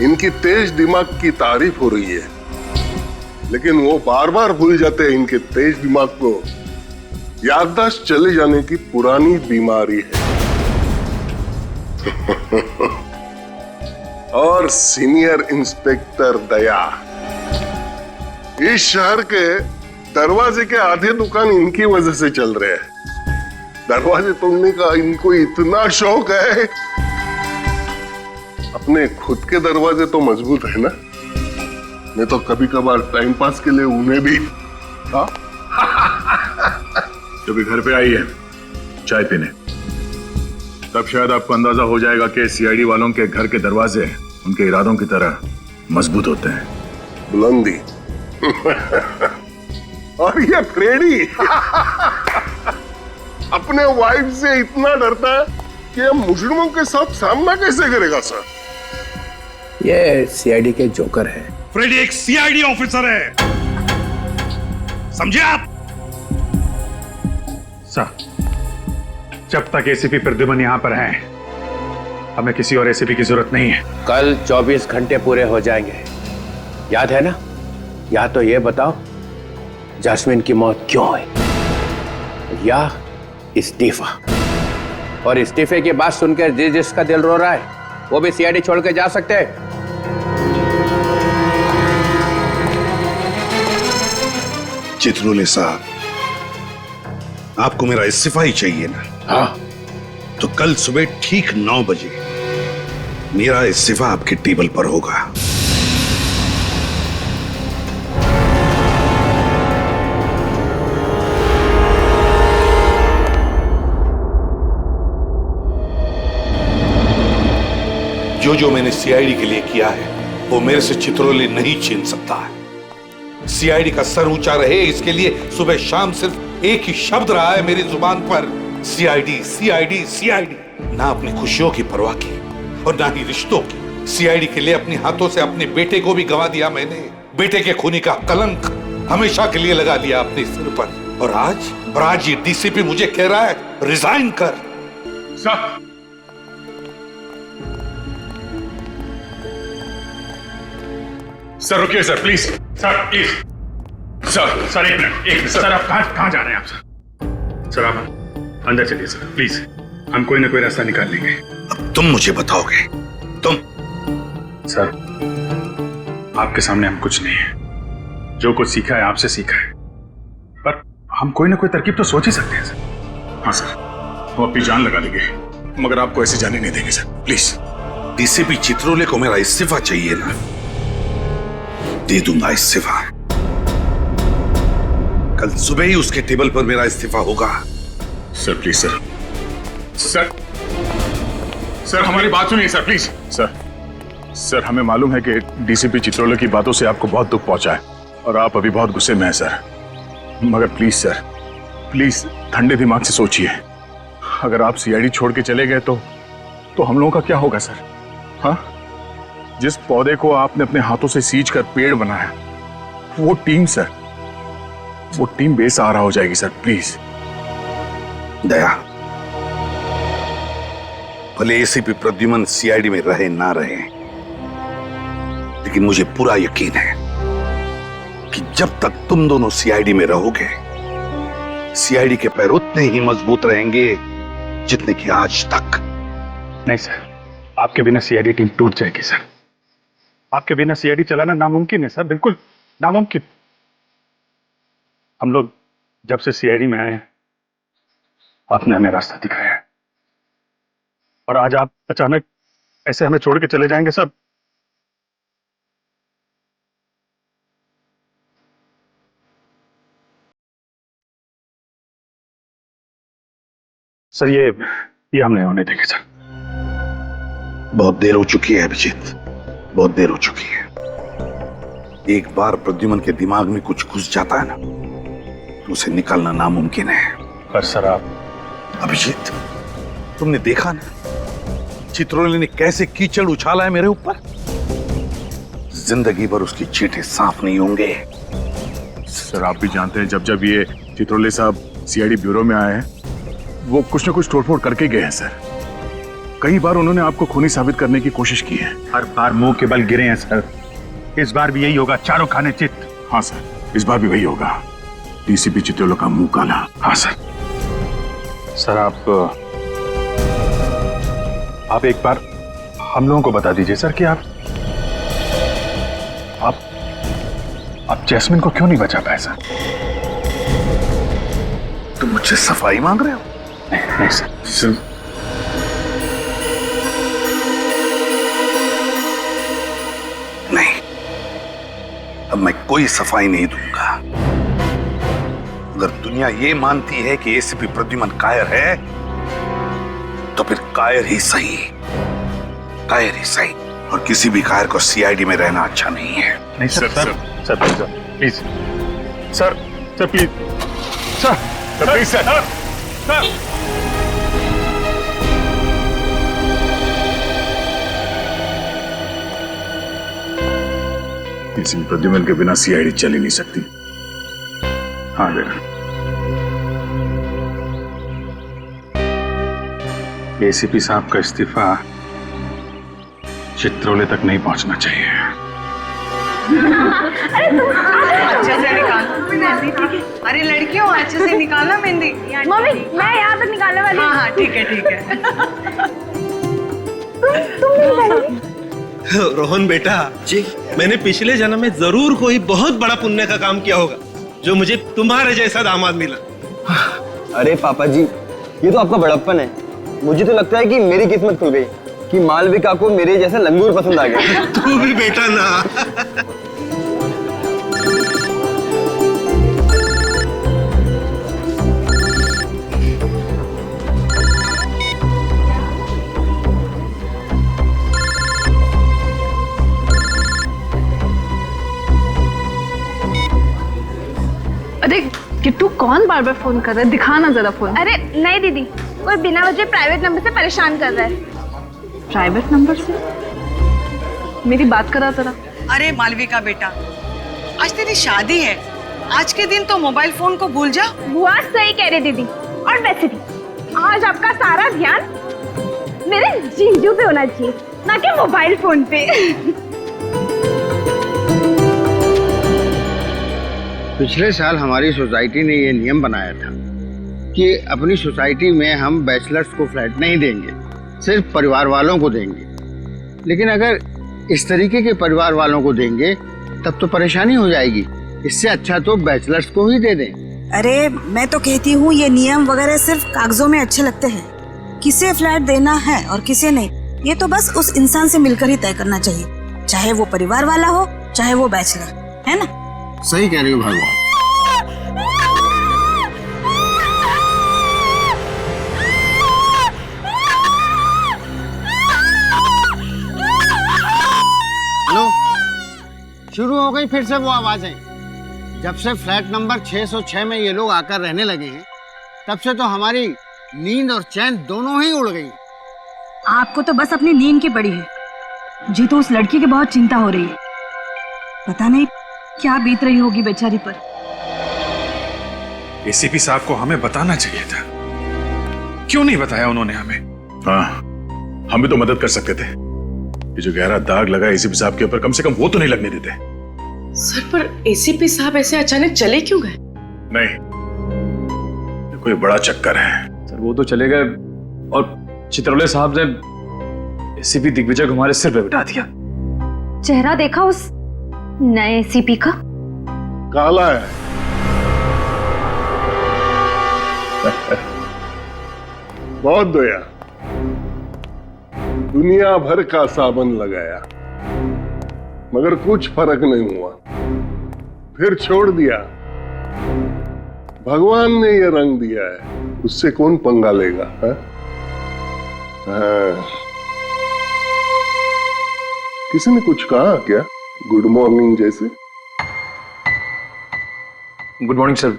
इनकी तेज दिमाग की तारीफ हो रही है, लेकिन वो बार बार भूल जाते हैं इनके तेज दिमाग को याददाश्त चले जाने की पुरानी बीमारी है। और सीनियर इंस्पेक्टर दया, इस शहर के दरवाजे के आधे दुकान इनकी वजह से चल रहे हैं। दरवाजे तोड़ने का इनको इतना शौक है। अपने खुद के दरवाजे तो मजबूत है ना, मैं तो कभी कभार टाइम पास के लिए उन्हें भी। हाँ जब भी घर पे आई है चाय पीने, तब शायद आपको अंदाजा हो जाएगा कि सीआईडी वालों के घर के दरवाजे उनके इरादों की तरह मजबूत होते हैं। बुलंदी और ये फ्रेडी अपने वाइफ से इतना डरता है कि ये मुजरिमों के साथ सामना कैसे करेगा सर? ये सीआईडी के जोकर है। फ्रेडी एक सीआईडी ऑफिसर है, समझे आप? सर, जब तक एसीपी प्रद्युमन यहां पर हैं, हमें किसी और एसीपी की जरूरत नहीं है। कल 24 घंटे पूरे हो जाएंगे, याद है ना? या तो ये बताओ जैस्मिन की मौत क्यों हुई, या इस्तीफा। और इस्तीफे की बात सुनकर जिसका दिल रो रहा है वो भी सीआईडी छोड़ के जा सकते हैं। चित्रोले साहब, आपको मेरा इस्तीफा ही चाहिए ना? हाँ। तो कल सुबह ठीक 9 बजे मेरा इस्तीफा आपके टेबल पर होगा। जो मैंने सीआईडी के लिए किया है वो मेरे से चित्रोले नहीं छीन सकता है। सीआईडी का सर ऊंचा रहे, इसके लिए सुबह शाम सिर्फ एक ही शब्द रहा है मेरी जुबान पर, सीआईडी सीआईडी सीआईडी। ना अपनी खुशियों की परवाह की और ना ही रिश्तों की। सीआईडी के लिए अपने हाथों से अपने बेटे को भी गंवा दिया मैंने। बेटे के खूनी का कलंक हमेशा के लिए लगा लिया अपने सिर पर। और आज ये डीसीपी मुझे कह रहा है रिजाइन कर। सर रुकिए sir, please sir, please sir एक मिनट सर, आप कहां जा रहे हैं आप? सर आप अंदर चलिए सर, प्लीज। हम कोई ना कोई रास्ता निकाल लेंगे। अब तुम मुझे बताओगे? तुम? सर आपके सामने हम कुछ नहीं है, जो कुछ सीखा है आपसे सीखा है, पर हम कोई ना कोई तरकीब तो सोच ही सकते हैं सर। हाँ सर, वो अपनी जान लगा देंगे, मगर आपको ऐसे जाने नहीं देंगे सर, प्लीज। डीसीपी चित्रोले को मेरा इस्तीफा चाहिए ना, दे दूंगा इस्तीफा। कल सुबह ही उसके टेबल पर मेरा इस्तीफा होगा। Sir please sir, sir sir हमारी बात सुनिए सर, प्लीज। सर हमें मालूम है कि डीसीपी चित्रोले की बातों से आपको बहुत दुख पहुंचा है और आप अभी बहुत गुस्से में हैं सर, मगर प्लीज सर, प्लीज ठंडे दिमाग से सोचिए। अगर आप सीआईडी छोड़ के चले गए तो हम लोगों का क्या होगा सर? हाँ, जिस पौधे को आपने अपने हाथों से सींच कर पेड़ बनाया, वो टीम सर, वो टीम बेसहारा हो जाएगी सर, प्लीज। दया, भले एसीपी प्रद्युमन सीआईडी में रहे ना रहे, लेकिन मुझे पूरा यकीन है कि जब तक तुम दोनों सीआईडी में रहोगे, सीआईडी के पैर उतने ही मजबूत रहेंगे जितने कि आज तक। नहीं सर, आपके बिना सीआईडी टीम टूट जाएगी सर। आपके बिना सीआईडी चलाना नामुमकिन है सर, बिल्कुल नामुमकिन। हम लोग जब से सीआईडी में आए, आपने हमें रास्ता दिखाया है, और आज आप अचानक ऐसे हमें छोड़ के चले जाएंगे सब। सर ये हम नहीं होने देंगे सर। बहुत देर हो चुकी है अभिजीत, बहुत देर हो चुकी है। एक बार प्रद्युमन के दिमाग में कुछ घुस जाता है ना, तो उसे निकालना नामुमकिन है। पर सर आप अभिजीत, तुमने देखा ना चित्रोले ने कैसे कीचड़ उछाला है मेरे ऊपर। जिंदगी भर उसकी चींटे साफ नहीं होंगे। सर आप भी जानते हैं, जब जब ये चित्रोले साहब सीआईडी ब्यूरो में आए हैं, वो कुछ न कुछ तोड़फोड़ करके गए हैं सर। कई बार उन्होंने आपको खूनी साबित करने की कोशिश की है। हर बार मुंह के बल गिरे हैं सर, इस बार भी यही होगा, चारों खाने चित। हाँ सर, इस बार भी वही होगा, डीसीपी चित्रोले का मुंह काला। हाँ सर। सर आप एक बार हम लोगों को बता दीजिए सर कि आप जैस्मिन को क्यों नहीं बचा पाए सर? तुम मुझसे सफाई मांग रहे हो? नहीं सर नहीं, अब मैं कोई सफाई नहीं दूंगा। अगर दुनिया ये मानती है कि एसीपी प्रद्युमन कायर है तो फिर कायर ही सही, कायर ही सही। और किसी भी कायर को सीआईडी में रहना अच्छा नहीं है। नहीं sir please sir please sir ACP Pradyuman के बिना सीआईडी चल ही नहीं सकती। हाँ बेटा, एसीपी साहब का इस्तीफा चित्रोले तक नहीं पहुंचना चाहिए। अच्छे से निकालो। अरे लड़कियों अच्छे से निकालना मेहंदी। मम्मी मैं यहाँ तक निकालने वाली हूँ। हाँ ठीक है। तुम नहीं निकालोगी? रोहन बेटा जी, मैंने पिछले जन्म में जरूर कोई बहुत बड़ा पुण्य का काम किया होगा जो मुझे तुम्हारे जैसा दामाद मिला। अरे पापा जी, ये तो आपका बड़प्पन है। मुझे तो लगता है कि मेरी किस्मत खुल गई कि मालविका को मेरे जैसा लंगूर पसंद आ गया। तू भी बेटा ना। अरे किट्टू, कौन बार बार फोन कर रहा है? दिखाना जरा फोन। अरे नहीं दीदी, कोई बिना वजह प्राइवेट नंबर से परेशान कर रहा है। प्राइवेट नंबर से? मेरी बात करा जरा। अरे मालविका बेटा, आज तेरी शादी है। आज के दिन तो मोबाइल फोन को भूल जा। बुआ सही कह रही दीदी। और वैसे भी आज आपका सारा ध्यान मेरे जीजू पे होना चाहिए, ना कि मोबाइल फोन पे। पिछले साल हमारी सोसाइटी ने ये नियम बनाया था कि अपनी सोसाइटी में हम बैचलर्स को फ्लैट नहीं देंगे, सिर्फ परिवार वालों को देंगे। लेकिन अगर इस तरीके के परिवार वालों को देंगे तब तो परेशानी हो जाएगी। इससे अच्छा तो बैचलर्स को ही दे दें। अरे मैं तो कहती हूँ ये नियम वगैरह सिर्फ कागजों में अच्छे लगते हैं। किसे फ्लैट देना है और किसे नहीं, ये तो बस उस इंसान से मिलकर ही तय करना चाहिए, चाहे वो परिवार वाला हो चाहे वो बैचलर, है ना? सही कह रही हो भगवान। हेलो, शुरू हो गई फिर से वो आवाजें। जब से फ्लैट नंबर 606 में ये लोग आकर रहने लगे हैं तब से तो हमारी नींद और चैन दोनों ही उड़ गई। आपको तो बस अपनी नींद की पड़ी है, मुझे तो उस लड़की की बहुत चिंता हो रही है। पता नहीं क्या बीत रही होगी बेचारी पर। एसीपी साहब को हमें बताना चाहिए था, क्यों नहीं बताया उन्होंने हमें? हाँ, हम भी तो मदद कर सकते थे। ये जो गहरा दाग लगा एसीपी साहब के ऊपर, कम से कम वो तो नहीं लगने देते। सर पर एसीपी साहब ऐसे अचानक चले क्यों गए? नहीं, ये कोई बड़ा चक्कर है। सर वो तो चले गए और चित्रोले साहब ने एसीपी दिग्विजय को हमारे सिर पे बिठा दिया। चेहरा देखा उस नए एसीपी का? काला है। बहुत दया, दुनिया भर का साबन लगाया मगर कुछ फर्क नहीं हुआ, फिर छोड़ दिया। भगवान ने ये रंग दिया है, उससे कौन पंगा लेगा? हाँ। किसी ने कुछ कहा क्या? गुड मॉर्निंग जैसे? Good morning sir.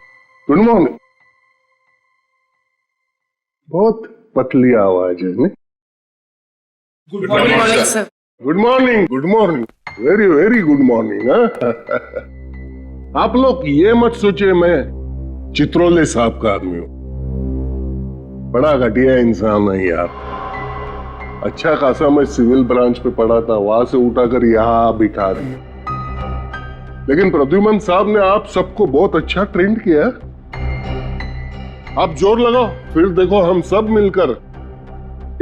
Good morning. बहुत पतली आवाज है। Good morning sir. Good morning, good morning, very very good morning. आप लोग ये मत सोचिए मैं चित्रोले साहब का आदमी हूं। बड़ा घटिया इंसान है यार। अच्छा खासा मैं सिविल ब्रांच पे पढ़ा था, वहां से उठाकर यहां बिठा दिया। लेकिन प्रद्युमन साहब ने आप सबको बहुत अच्छा ट्रेंड किया। आप जोर लगाओ, फिर देखो हम सब मिलकर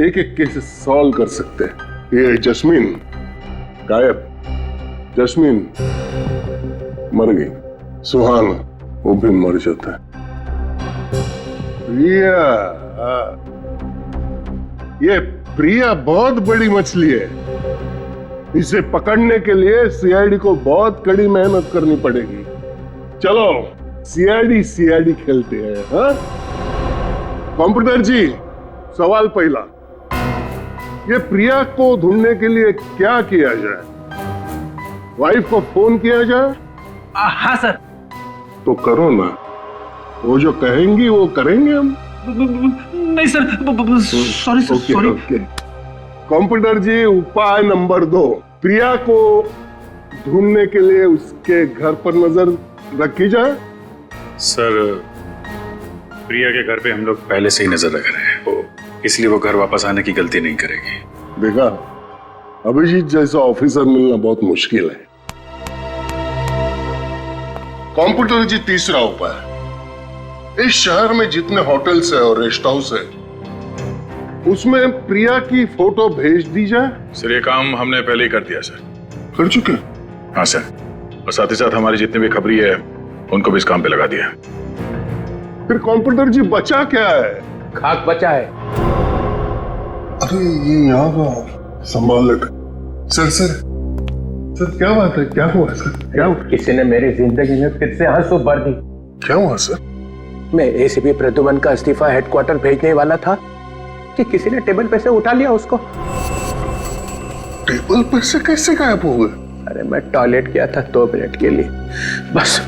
एक एक केस सॉल्व कर सकते हैं। ये जस्मीन गायब, जस्मीन मर गई, सुहान वो भी मर जाता है। प्रिया, ये प्रिया बहुत बड़ी मछली है, इसे पकड़ने के लिए सीआईडी को बहुत कड़ी मेहनत करनी पड़ेगी। चलो सीआईडी खेलते हैं। हाँ कंप्यूटर जी, सवाल पहला, ये प्रिया को ढूंढने के लिए क्या किया जाए? वाइफ को फोन किया जाए? हाँ सर। तो करो ना, वो जो कहेंगी वो करेंगे हम। नहीं सर, सॉरी सॉरी। कंप्यूटर जी, उपाय नंबर 2, प्रिया को ढूंढने के लिए उसके घर पर नजर रखी जाए। सर, प्रिया के घर पे हम लोग पहले से ही नजर रख रहे हैं, इसलिए वो घर वापस आने की गलती नहीं करेगी। देखा, अभिजीत जैसा ऑफिसर मिलना बहुत मुश्किल है। कंप्यूटर जी, तीसरा उपाय, इस शहर में जितने होटल्स है और रेस्ट हाउस है उसमें प्रिया की फोटो भेज दी जाए। सर, ये काम हमने पहले ही कर दिया सर। कर चुके? हाँ सर, और साथ ही साथ हमारे जितने भी खबरी है उनको भी इस काम पे लगा दिया। फिर कंप्यूटर जी, बचा क्या है? खाक बचा है। अरे ये यहाँ का संभाल लेते। सर क्या बात है? क्या हुआ सर? क्या हुआ? किसी ने मेरी जिंदगी में फिर से आंसू भर दी। क्या हुआ सर? मैं एसीपी प्रद्युमन का इस्तीफा हेडक्वार्टर भेजने वाला था कि किसी ने टेबल पे से उठा लिया उसको। टेबल पे से कैसे गायब हो गए? अरे मैं टॉयलेट गया था 2 मिनट के लिए, बस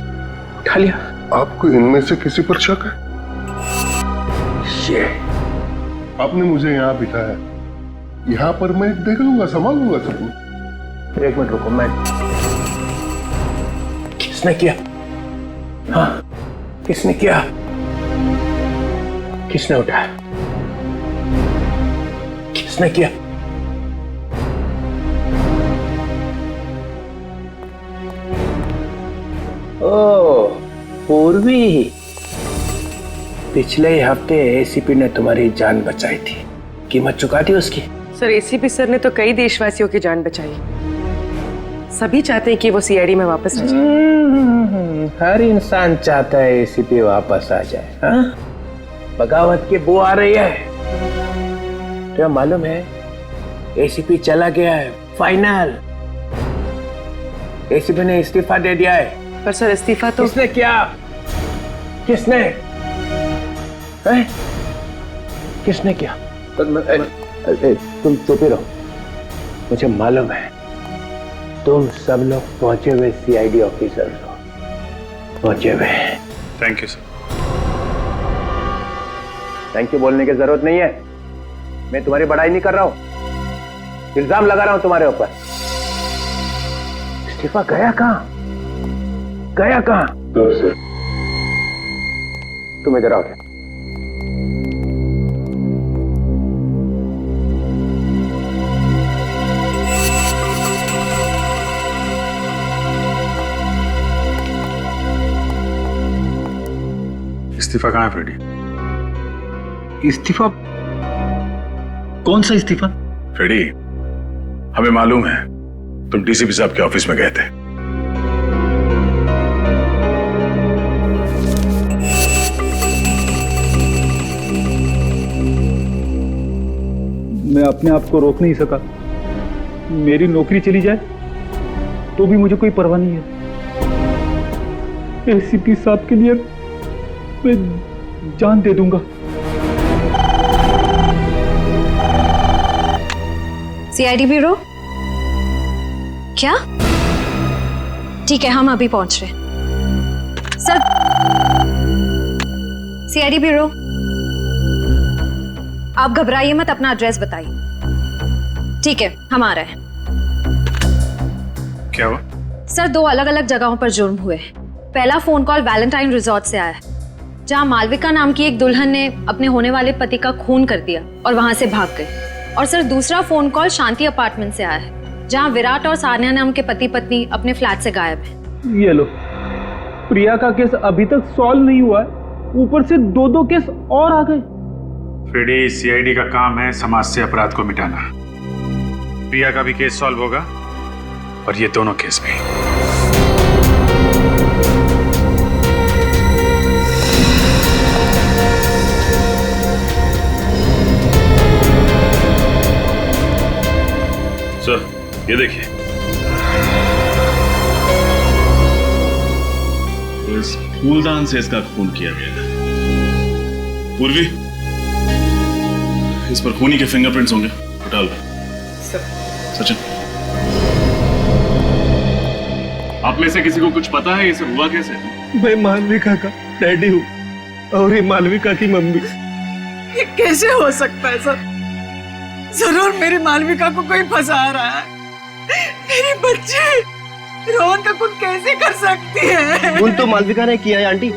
उठा लिया। आपको इनमें से किसी पर शक है? ये आपने मुझे यहाँ बिठाया, यहाँ पर मैं देख लूंगा, संभाल लूंगा सब। 1 मिनट रुको, मैं किसने किया? हाँ, किसने किया? किसने उठाया? किसने किया? ओ, पूर्वी, पिछले हफ्ते एसीपी ने तुम्हारी जान बचाई थी, कीमत चुका दी उसकी। सर, एसीपी सर ने तो कई देशवासियों की जान बचाई, सभी चाहते हैं कि वो सीआईडी में वापस आ जाए। हर इंसान चाहता है एसीपी वापस आ जाए। हाँ? बगावत की बू आ रही है। तो मालूम है एसीपी चला गया है, फाइनल। एसीपी ने इस्तीफा दे दिया है। पर सर, इस्तीफा तो किसने किया? किसने? है? किसने किया? तुम चुप ही रहो। मुझे मालूम है तुम सब लोग पहुंचे हुए सीआईडी ऑफिसर हो, पहुंचे हुए। Thank you sir. Thank you बोलने की जरूरत नहीं है, मैं तुम्हारी बड़ाई नहीं कर रहा हूं, इल्जाम लगा रहा हूं तुम्हारे ऊपर। इस्तीफा गया कहां? गया कहां? तुम इधर आओ। इस्तीफा कहाँ है फ्रेडी? इस्तीफा? कौन सा इस्तीफा? फ्रेडी, हमें मालूम है तुम डीसीपी साहब के ऑफिस में गए थे। मैं अपने आप को रोक नहीं सका। मेरी नौकरी चली जाए तो भी मुझे कोई परवाह नहीं है। एसीपी साहब के लिए मैं जान दे दूंगा। CID bureau? क्या? ठीक है, हम अभी पहुंच रहे हैं। सर, सीआईडी ब्यूरो, आप घबराइए मत, अपना एड्रेस बताइए। ठीक है, हम आ रहे हैं। क्या हुआ? सर, 2 अलग अलग जगहों पर जुर्म हुए। पहला फोन कॉल वैलेंटाइन रिजॉर्ट से आया है, जहां मालविका नाम की एक दुल्हन ने अपने होने वाले पति का खून कर दिया और वहां से भाग गई। और सर, दूसरा फोन कॉल शांति अपार्टमेंट से आया है, जहां विराट और सानिया नाम के पति पत्नी अपने फ्लैट से गायब है। ये लो, प्रिया का केस अभी तक सॉल्व नहीं हुआ है ऊपर से 2 केस और आ गए। फ्रेडी, सीआईडी का काम है समाज से अपराध को मिटाना। प्रिया का भी केस सॉल्व होगा और ये दोनों केस भी। सर, ये देखिए, इस फूलदान से इसका खून किया गया है। पूर्वी, इस पर खूनी के फिंगरप्रिंट्स होंगे, उठा लो। सचिन, आप में से किसी को कुछ पता है ये सब हुआ कैसे? मैं मालविका का डैडी हूँ और ये मालविका की मम्मी। ये कैसे हो सकता है सर? जरूर मेरी मालविका को कोई फंसा रहा है। मेरी बच्ची रोहन का खून कैसे कर सकती है? खून तो मालविका ने किया है आंटी,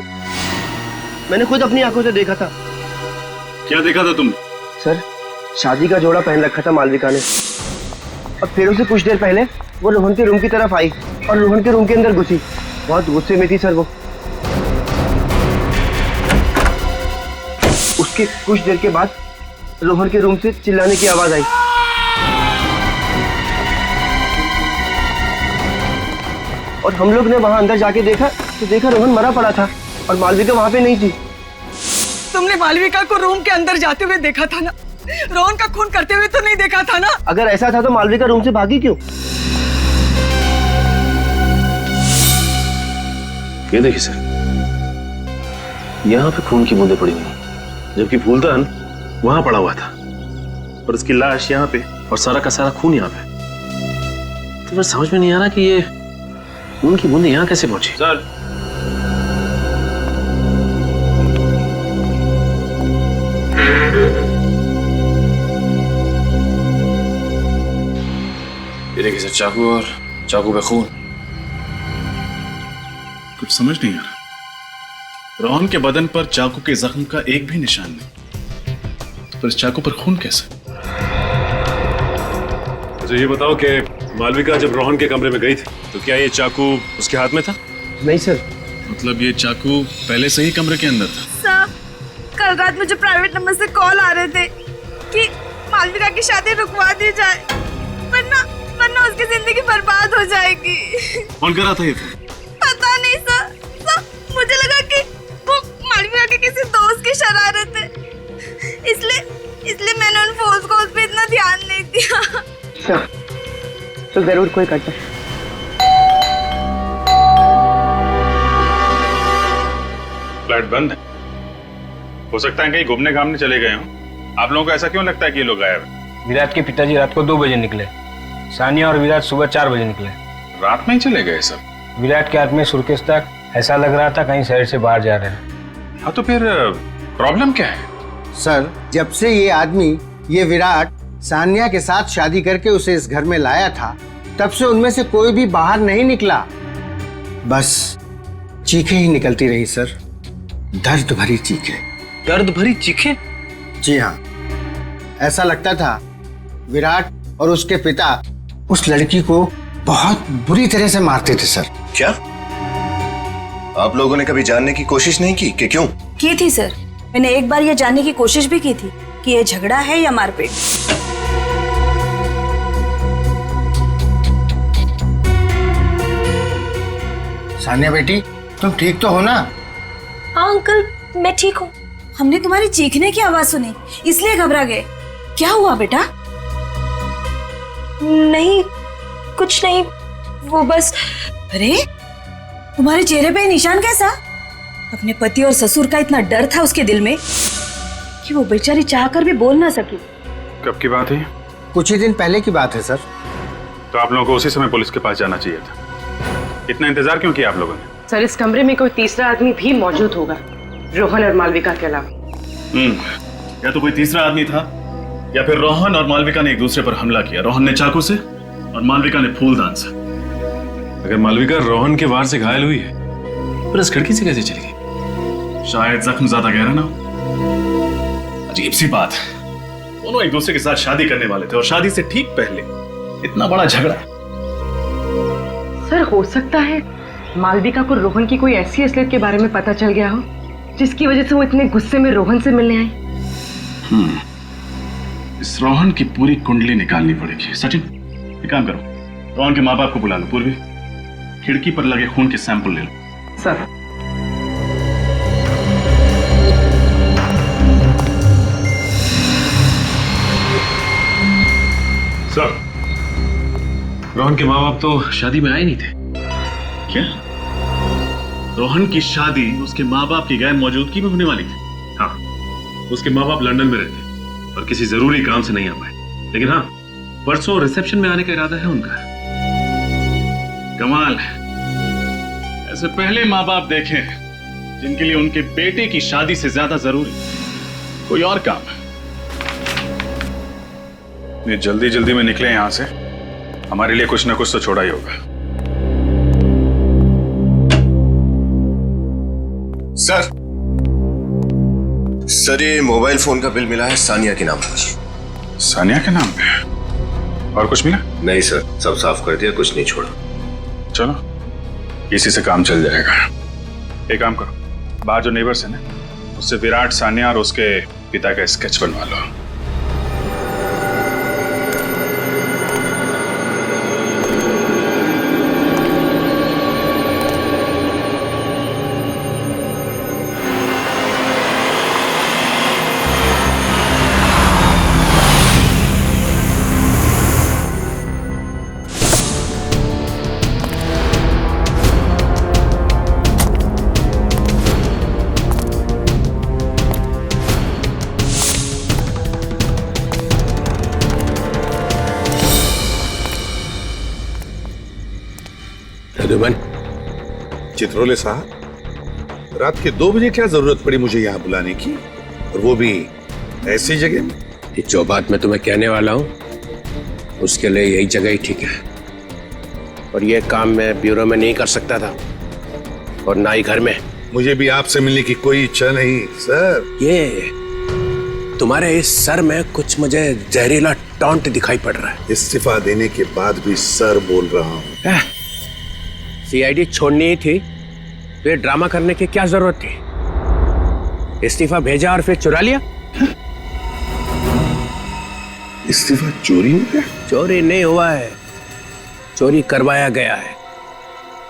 मैंने खुद अपनी आंखों से देखा था। क्या देखा था तुमने? सर, शादी का जोड़ा पहन रखा था मालविका ने और फिर उसे कुछ देर पहले वो रोहन के रूम की तरफ आई और रोहन के रूम के अंदर घुसी। बहुत गुस्से में थी सर वो। उसके कुछ देर के बाद रोहन के रूम से चिल्लाने की आवाज आई। और हम लोग ने वहां अंदर जाके देखा तो देखा रोहन मरा पड़ा था और मालविका वहां पे नहीं थी। तुमने मालविका को रूम के अंदर जाते हुए देखा था ना? रोहन का खून करते हुए तो नहीं देखा था ना? अगर ऐसा था तो मालविका रूम से भागी क्यों? ये देखिए सर, यहाँ पे खून की बूंदें पड़ी हुई, जबकि फूलदान वहां पड़ा हुआ था और उसकी लाश यहाँ पे और सारा का सारा खून यहाँ पे। तो मैं समझ में नहीं आ रहा कि ये खून की बूंदें यहाँ कैसे पहुंची। सर, ये देखिए सर, चाकू और चाकू पे खून। कुछ समझ नहीं आ रहा। रोहन के बदन पर चाकू के जख्म का एक भी निशान नहीं, तो इस चाकू पर खून कैसे? अच्छा ये बताओ कि मालविका जब रोहन के कमरे में गई थी तो क्या ये चाकू उसके हाथ में था? नहीं सर। मतलब ये चाकू पहले से ही कमरे के अंदर था? सर, कल रात मुझे प्राइवेट नंबर से कॉल आ रहे थे कि मालविका की शादी रुकवा दी जाए, वरना उसकी जिंदगी बर्बाद हो जाएगी। कौन कर रहा था ये फोन? पता नहीं सर, मुझे लगा कि वो मालविका के किसी दोस्त की शरारत है, इसलिए मैंने उन फोन्स को उस पर इतना ध्यान नहीं दिया। तो जरूर कोई करता। फ्लैट बंद है, हो सकता है कहीं घूमने घामने चले गए हों। आप लोगों को ऐसा क्यों लगता है कि ये लोग गायब हैं? विराट के पिताजी रात को 2 बजे निकले, सानिया और विराट सुबह 4 बजे निकले। रात में ही चले गए सब? विराट के हाथ में सूटकेस तक, ऐसा लग रहा था कहीं शहर से बाहर जा रहे हैं। हाँ तो फिर प्रॉब्लम क्या है? सर, जब से ये आदमी, ये विराट सानिया के साथ शादी करके उसे इस घर में लाया था, तब से उनमें से कोई भी बाहर नहीं निकला। बस चीखें ही निकलती रही सर, दर्द भरी चीखें। दर्द भरी चीखें? जी हाँ, ऐसा लगता था विराट और उसके पिता उस लड़की को बहुत बुरी तरह से मारते थे सर। क्या आप लोगों ने कभी जानने की कोशिश नहीं की कि क्यों? की थी सर, मैंने एक बार ये जानने की कोशिश भी की थी कि ये झगड़ा है या मारपीट। सानिया बेटी, तुम ठीक तो हो ना? हाँ अंकल, मैं ठीक हूँ। हमने तुम्हारी चीखने की आवाज सुनी, इसलिए घबरा गए। क्या हुआ बेटा? नहीं, कुछ नहीं, वो बस। अरे, तुम्हारे चेहरे पे निशान कैसा? अपने पति और ससुर का इतना डर था उसके दिल में कि वो बेचारी चाहकर भी बोल ना सकी। कब की बात है? कुछ ही दिन पहले की बात है सर। तो आप लोगों को उसी समय पुलिस के पास जाना चाहिए था। इतना इंतजार क्यों किया आप लोगों ने? सर, इस कमरे में कोई तीसरा आदमी भी मौजूद होगा, रोहन और मालविका के अलावा। या तो कोई तीसरा आदमी था या फिर रोहन और मालविका ने एक दूसरे पर हमला किया। रोहन ने चाकू से और मालविका ने फूलदान से। अगर मालविका रोहन के वार से घायल हुई है, पर इस खिड़की से कैसे चली गई? शायद जख्म ज्यादा गहरा ना हो। अजीब सी बात, दोनों एक दूसरे के साथ शादी करने वाले थे और शादी से ठीक पहले इतना बड़ा झगड़ा। सर, हो सकता है मालविका को रोहन की कोई ऐसी असलियत के बारे में पता चल गया हो जिसकी वजह से वो इतने गुस्से में रोहन से मिलने आई। इस रोहन की पूरी कुंडली निकालनी पड़ेगी। सचिन, एक काम करो, रोहन के माँ बाप को बुला लो। पूर्वी, खिड़की पर लगे खून के सैंपल ले लो। सर। सर, रोहन के माँ बाप तो शादी में आए नहीं थे क्या? रोहन की शादी उसके माँ बाप की गैर मौजूदगी में होने वाली थी। हाँ, उसके माँ बाप लंदन में रहते और किसी जरूरी काम से नहीं आ पाए, लेकिन हाँ, परसों रिसेप्शन में आने का इरादा है उनका। कमाल है, ऐसे पहले माँ बाप देखे जिनके लिए उनके बेटे की शादी से ज्यादा जरूरी कोई और काम है। ये जल्दी जल्दी में निकले यहां से, हमारे लिए कुछ ना कुछ तो छोड़ा ही होगा। सर, ये मोबाइल फोन का बिल मिला है सानिया के नाम पर। सानिया के नाम पे? और कुछ मिला? नहीं सर, सब साफ कर दिया, कुछ नहीं छोड़ा। चलो, इसी से काम चल जाएगा। एक काम करो, बाहर जो नेबर्स है ना, उससे विराट, सानिया और उसके पिता का स्केच बनवा लो। चित्रोले साहब, रात के 2 बजे क्या जरूरत पड़ी मुझे यहाँ बुलाने की, और वो भी ऐसी जगह में? ये जो बात मैं तुम्हें कहने वाला हूँ उसके लिए यही जगह ही ठीक है। और ये काम मैं ब्यूरो में नहीं कर सकता था और ना ही घर में। मुझे भी आपसे मिलने की कोई इच्छा नहीं सर। ये तुम्हारे इस सर में कुछ मुझे जहरीला टॉन्ट दिखाई पड़ रहा है। इस्तीफा देने के बाद भी सर बोल रहा हूँ। सीआईडी छोड़नी ही थी, फिर ड्रामा करने की क्या जरूरत थी? इस्तीफा भेजा और फिर चुरा लिया। इस्तीफा चोरी हो गया? चोरी नहीं हुआ है, चोरी करवाया गया है।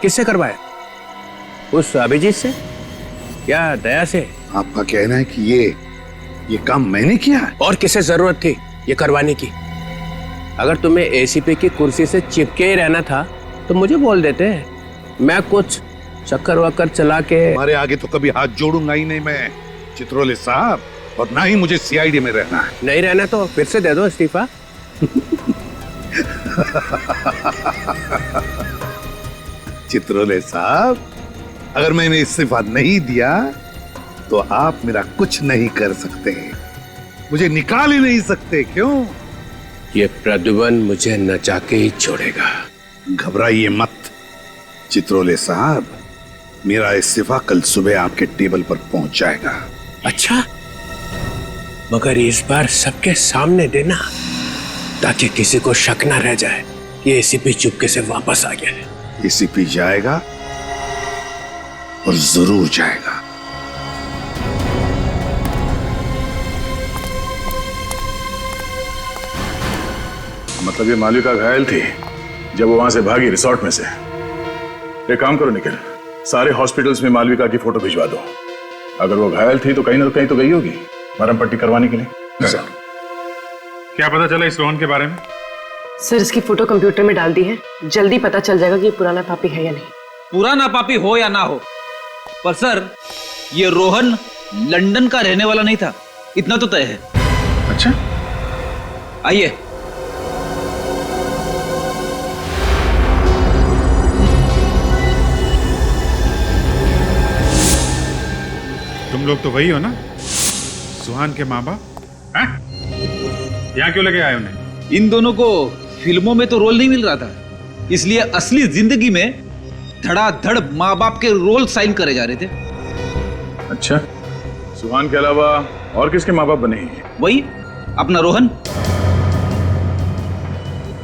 किससे करवाया? उस अभिजीत से या दया से? आपका कहना है कि ये काम मैंने किया है? और किसे जरूरत थी ये करवाने की? अगर तुम्हें एसीपी की कुर्सी से चिपके ही रहना था तो मुझे बोल देते, मैं कुछ चक्कर वक्कर चला के। हमारे आगे तो कभी हाथ जोड़ूंगा ही नहीं मैं चित्रोले साहब, और ना ही मुझे सीआईडी में रहना है। नहीं रहना तो फिर से दे दो इस्तीफा। चित्रोले साहब, अगर मैंने इस्तीफा नहीं दिया तो आप मेरा कुछ नहीं कर सकते, मुझे निकाल ही नहीं सकते। क्यों? ये प्रद्युमन मुझे नचा के ही छोड़ेगा। घबराइए मत चित्रोले साहब, मेरा इस्तीफा कल सुबह आपके टेबल पर पहुंच जाएगा। अच्छा, मगर इस बार सबके सामने देना, ताकि किसी को शक ना रह जाए कि एसीपी चुपके से वापस आ गया है। एसीपी जाएगा और जरूर जाएगा। मतलब ये मालविका घायल थी जब वो वहां से भागी रिसोर्ट में से। एक काम करो निखिल, सारे हॉस्पिटल्स में मालविका की फोटो भिजवा दो। अगर वो घायल थी तो कहीं ना कहीं तो गई होगी मरहम पट्टी करवाने के लिए। क्या पता चला इस रोहन के बारे में? सर, इसकी फोटो कंप्यूटर में डाल दी है, जल्दी पता चल जाएगा कि ये पुराना पापी है या नहीं। पुराना पापी हो या ना हो, पर सर ये रोहन लंदन का रहने वाला नहीं था, इतना तो तय है। अच्छा, आइए। तुम लोग तो वही हो ना, सुहान के माँ बाप? यहाँ क्यों लेके आए उन्हें? इन दोनों को फिल्मों में तो रोल नहीं मिल रहा था, इसलिए असली जिंदगी में धड़ाधड़ माँ बाप के रोल साइन करे जा रहे थे। अच्छा, सुहान के अलावा और किसके माँ बाप बने हैं? वही अपना रोहन।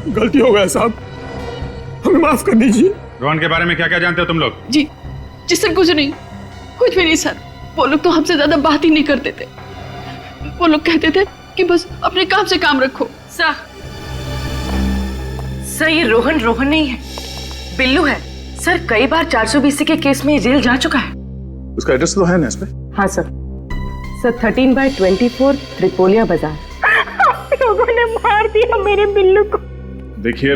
गलती हो गया साहब, हमें माफ कर दीजिए। रोहन के बारे में क्या क्या जानते हो तुम लोग? जी सर, कुछ नहीं, कुछ भी नहीं सर। वो लोग तो हमसे ज्यादा बात ही नहीं करते थे। वो लोग कहते थे कि बस अपने काम से काम रखो। सर ये रोहन नहीं है, बिल्लू है। सर कई बार 420 के केस में जेल जा चुका है। उसका एड्रेस तो है ना इस पे? हाँ सर 13/24 त्रिपोलिया बाजार। लोगों ने मार दिया मेरे बिल्लू को। देखिए,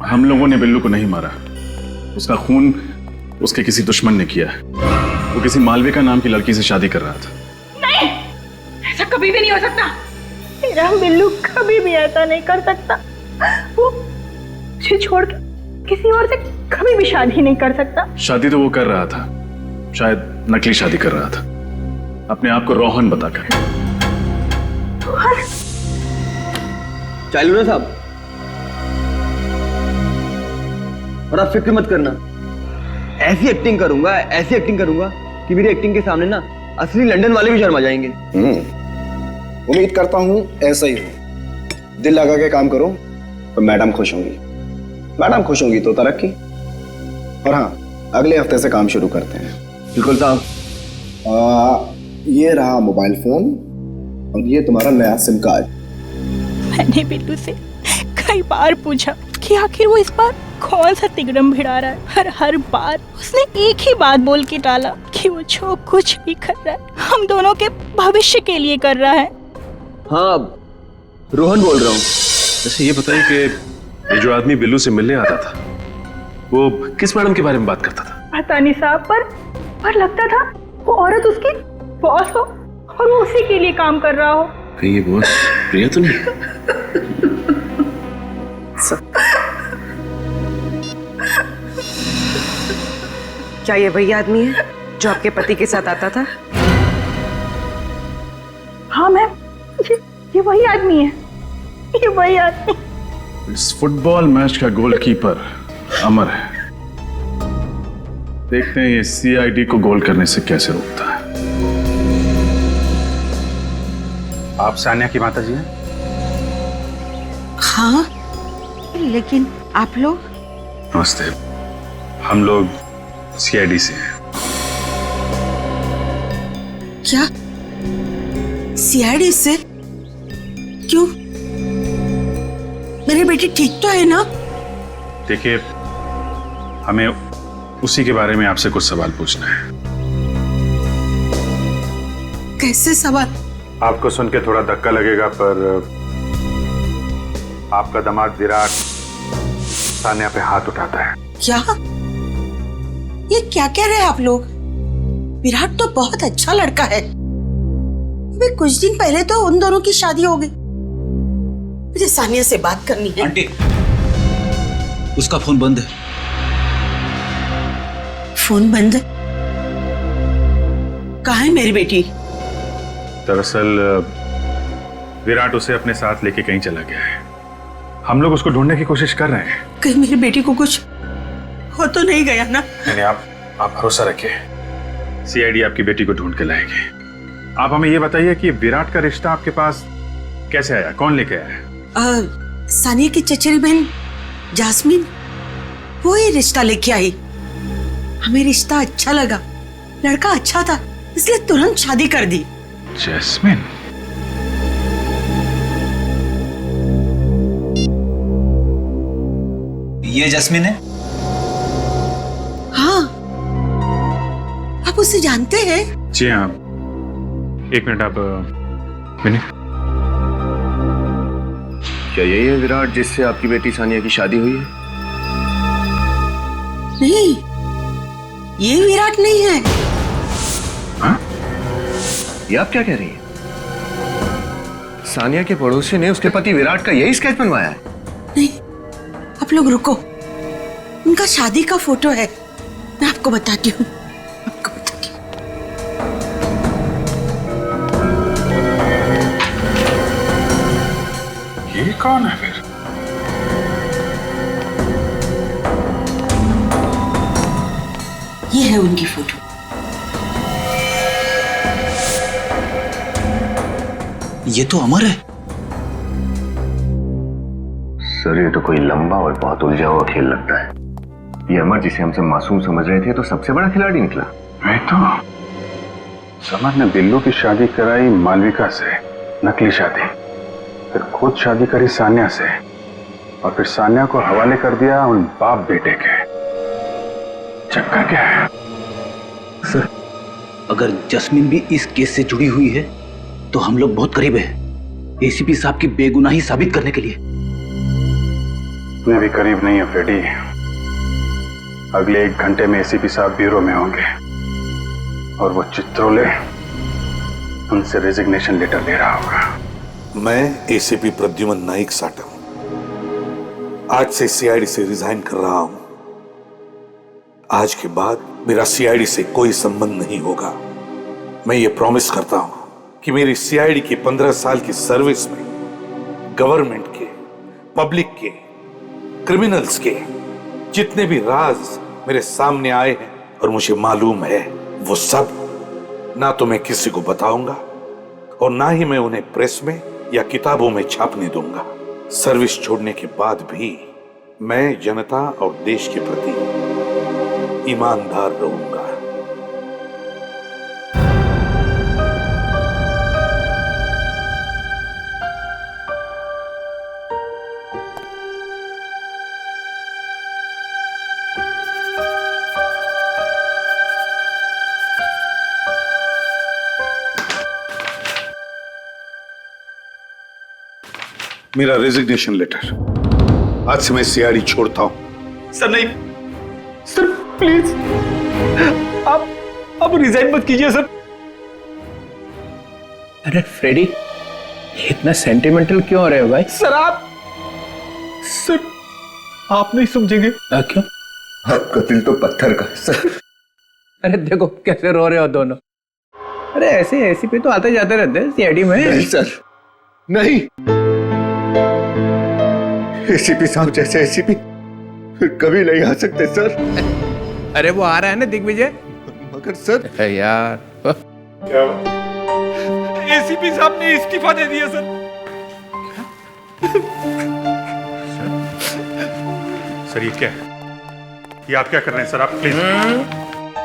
हम लोगों ने बिल्लू को नहीं मारा। उसका खून उसके किसी दुश्मन ने किया है। वो किसी मालविका नाम की लड़की से शादी कर रहा था। नहीं, ऐसा कभी भी नहीं हो सकता। मेरा बिल्लू कभी भी ऐसा नहीं कर सकता। वो मुझे छोड़ के किसी और से कभी भी शादी नहीं कर सकता। शादी तो वो कर रहा था, शायद नकली शादी कर रहा था, अपने आप को रोहन बताकर। चालू ना साहब, और आप फिक्र मत करना। ऐसी एक्टिंग करूंगा कि मेरी एक्टिंग के सामने ना असली लंदन वाले भी शर्मा जाएंगे। उम्मीद करता हूँ ऐसा ही हो। दिल लगा के काम करो तो मैडम खुश होंगी। मैडम खुश होंगी तो तरक्की। और हाँ, अगले हफ्ते से काम शुरू करते हैं। बिल्कुल साहब। ये रहा मोबाइल फोन और ये तुम्हारा नया सिम कार्ड। मैंने बिल्लू से कई बार पूछा कि आखिर वो इस बार कौन सा तिगड़म भिड़ा रहा है। हर बार उसने एक ही बात बोल के टाला कि वो जो कुछ भी कर रहा है हम दोनों के भविष्य के लिए कर रहा है। हाँ, रोहन बोल रहा हूँ। वैसे ये बताइए कि ये जो आदमी बिल्लू से मिलने आता था वो किस मैडम के बारे में बात करता था? पता नहीं साहब, पर लगता था वो औरत उसकी बॉस हो और वो उसी के लिए काम कर रहा हो। कहीं ये बॉस प्रिया तो नहीं? क्या ये वही आदमी है जो आपके पति के साथ आता था? हाँ मैम, ये वही आदमी है, ये वही आदमी। इस फुटबॉल मैच का गोलकीपर अमर है। देखते हैं ये सीआईडी को गोल करने से कैसे रोकता है। आप सान्या की माता जी हैं? हाँ, लेकिन आप लोग? नमस्ते, हम लोग सीआईडी से हैं। क्या सीआईडी से? क्यों? मेरी बेटी ठीक तो है ना? देखिए, हमें उसी के बारे में आपसे कुछ सवाल पूछना है। कैसे सवाल? आपको सुन के थोड़ा धक्का लगेगा, पर आपका दामाद विराट सान्या पे हाथ उठाता है। क्या? ये क्या कह रहे हैं आप लोग? विराट तो बहुत अच्छा लड़का है। अभी कुछ दिन पहले तो उन दोनों की शादी हो गई। मुझे सानिया से बात करनी है। आंटी, उसका फोन बंद है। फोन बंद? कहाँ है मेरी बेटी? दरअसल विराट उसे अपने साथ लेके कहीं चला गया है। हम लोग उसको ढूंढने की कोशिश कर रहे हैं। कहीं मेरी बेटी को कुछ हो तो नहीं गया ना? नहीं, आप भरोसा रखिए, सीआईडी आपकी बेटी को ढूंढ के लाएगी। आप हमें ये बताइए कि विराट का रिश्ता आपके पास कैसे आया, कौन लेके आया? सानिया की चचेरी बहन जास्मीन, वो ही रिश्ता लेके आई। हमें रिश्ता अच्छा लगा, लड़का अच्छा था, इसलिए तुरंत शादी कर दी। जैस्मिन? ये जैस्मिन है? हाँ, आप उसे जानते हैं? जी हाँ। एक मिनट, आप मिनट। क्या यही है विराट जिससे आपकी बेटी सानिया की शादी हुई है? नहीं, ये विराट नहीं है। हाँ? ये आप क्या कह रही हैं? सानिया के पड़ोसी ने उसके पति विराट का यही स्केच बनवाया है? नहीं, आप लोग रुको, उनका शादी का फोटो है, मैं आपको बताती हूँ। ये कौन है फिर? ये है उनकी फोटो। ये तो अमर है। सर, ये तो कोई लंबा और बहुत उलझा हुआ खेल लगता है। ये अमर जिसे हमसे मासूम समझ रहे थे तो सबसे बड़ा खिलाड़ी निकला। मैं तो समर ने बिल्लू की शादी कराई मालविका से, नकली शादी, फिर खुद शादी करी सान्या से, और फिर सान्या को हवाले कर दिया उन बाप बेटे के। चक्कर क्या है? सर, अगर जस्मीन भी इस केस से जुड़ी हुई है तो हम लोग बहुत करीब है एसीपी साहब की बेगुनाही साबित करने के लिए। मैं भी करीब नहीं हूं फ्रेडी। अगले 1 घंटे में एसीपी साहब ब्यूरो में होंगे और वो चित्रोले उनसे रेजिग्नेशन लेटर ले रहा होगा। मैं एसीपी प्रद्युमन नाइक साटम आज से सीआईडी से रिजाइन कर रहा हूं। आज के बाद मेरा सीआईडी से कोई संबंध नहीं होगा। मैं ये प्रॉमिस करता हूं कि मेरी सीआईडी की 15 साल की सर्विस में गवर्नमेंट के, पब्लिक के, क्रिमिनल्स के जितने भी राज मेरे सामने आए हैं और मुझे मालूम है, वो सब ना तो मैं किसी को बताऊंगा और ना ही मैं उन्हें प्रेस में या किताबों में छापने दूंगा। सर्विस छोड़ने के बाद भी मैं जनता और देश के प्रति ईमानदार रहूंगा। मेरा रेजिग्नेशन लेटर। आज से मैं सीआईडी छोड़ता हूं। सर नहीं, सर प्लीज आप रिजाइन मत कीजिए सर। अरे फ्रेडी, इतना सेंटिमेंटल क्यों हो रहे हो भाई? सर आप नहीं समझेंगे। क्यों? आपका दिल तो पत्थर का है सर। अरे देखो कैसे रो रहे हो दोनों। अरे ऐसे एसीपी तो आते जाते रहते हैं सीआईडी में। नहीं सर, नहीं। एसीपी साहब जैसे एसीपी फिर कभी नहीं आ सकते सर। अरे वो आ रहा है ना दिग्विजय। मगर सर यार क्या एसीपी साहब ने इस्तीफा दे दिया सर। सर ये क्या है? ये आप क्या कर रहे हैं सर? आप प्लीज।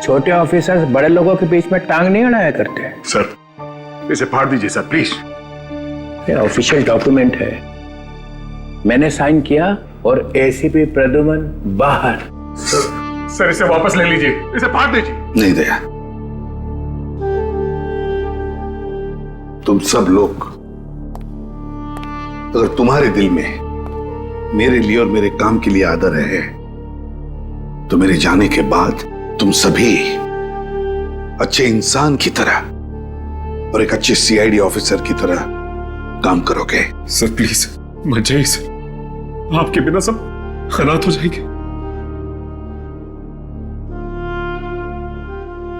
छोटे ऑफिसर्स बड़े लोगों के बीच में टांग नहीं अड़ाया करते। सर इसे फाड़ दीजिए सर प्लीज। ये ऑफिशियल डॉक्यूमेंट है, मैंने साइन किया और एसीपी प्रद्युमन बाहर। सर इसे वापस ले लीजिए, इसे फाड़ दीजिए। नहीं दया, तुम सब लोग, अगर तुम्हारे दिल में मेरे लिए और मेरे काम के लिए आदर है तो मेरे जाने के बाद तुम सभी अच्छे इंसान की तरह और एक अच्छे सीआईडी ऑफिसर की तरह काम करोगे। सर प्लीज मत जाइए सर, आपके बिना सब खराब हो जाएंगे।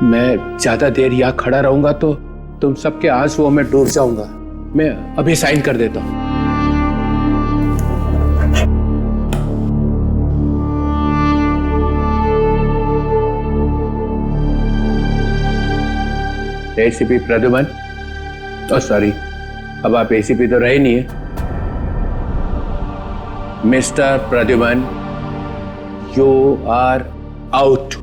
मैं ज्यादा देर यहाँ खड़ा रहूंगा तो तुम सबके आंसुओं में डूब जाऊंगा। मैं अभी साइन कर देता हूं। एसीपी प्रद्युमन, सॉरी, अब आप एसीपी तो रहे नहीं है। Mister Pradyuman, you are out.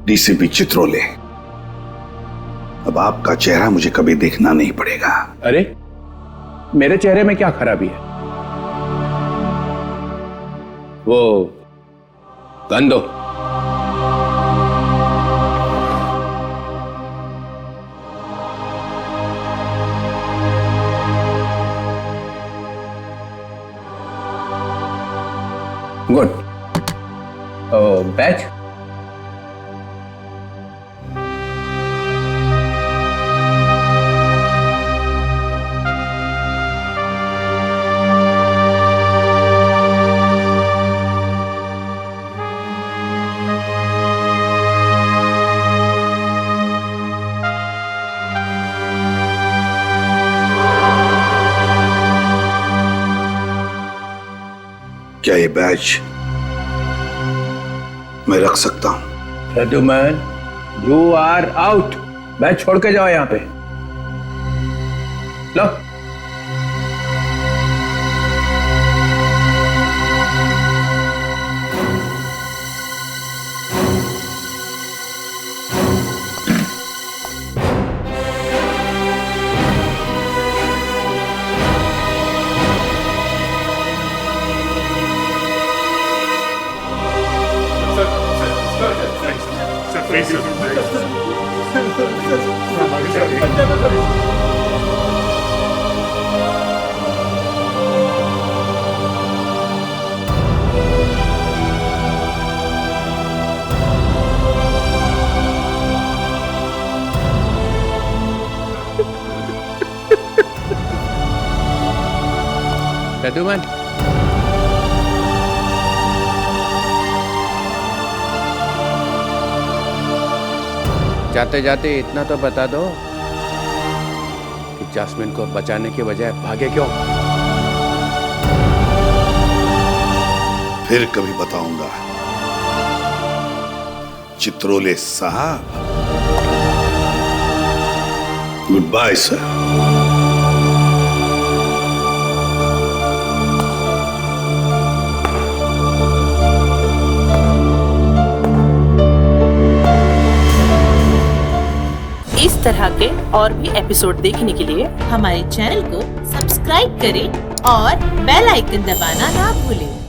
DCP Chitrole, अब आपका चेहरा मुझे कभी देखना नहीं पड़ेगा। अरे मेरे चेहरे में क्या खराबी है? वो गन दो। गुड। बैच क्या ये बैच मैं रख सकता हूं? Pradyuman, you are out. Badge छोड़ के जाओ यहां पे। लो। प्रद्युमन, जाते जाते इतना तो बता दो कि जास्मिन को बचाने के बजाय भागे क्यों? फिर कभी बताऊंगा चित्रोले साहब। Good bye sir. इस तरह के और भी एपिसोड देखने के लिए हमारे चैनल को सब्सक्राइब करें और बेल आइकन दबाना ना भूलें।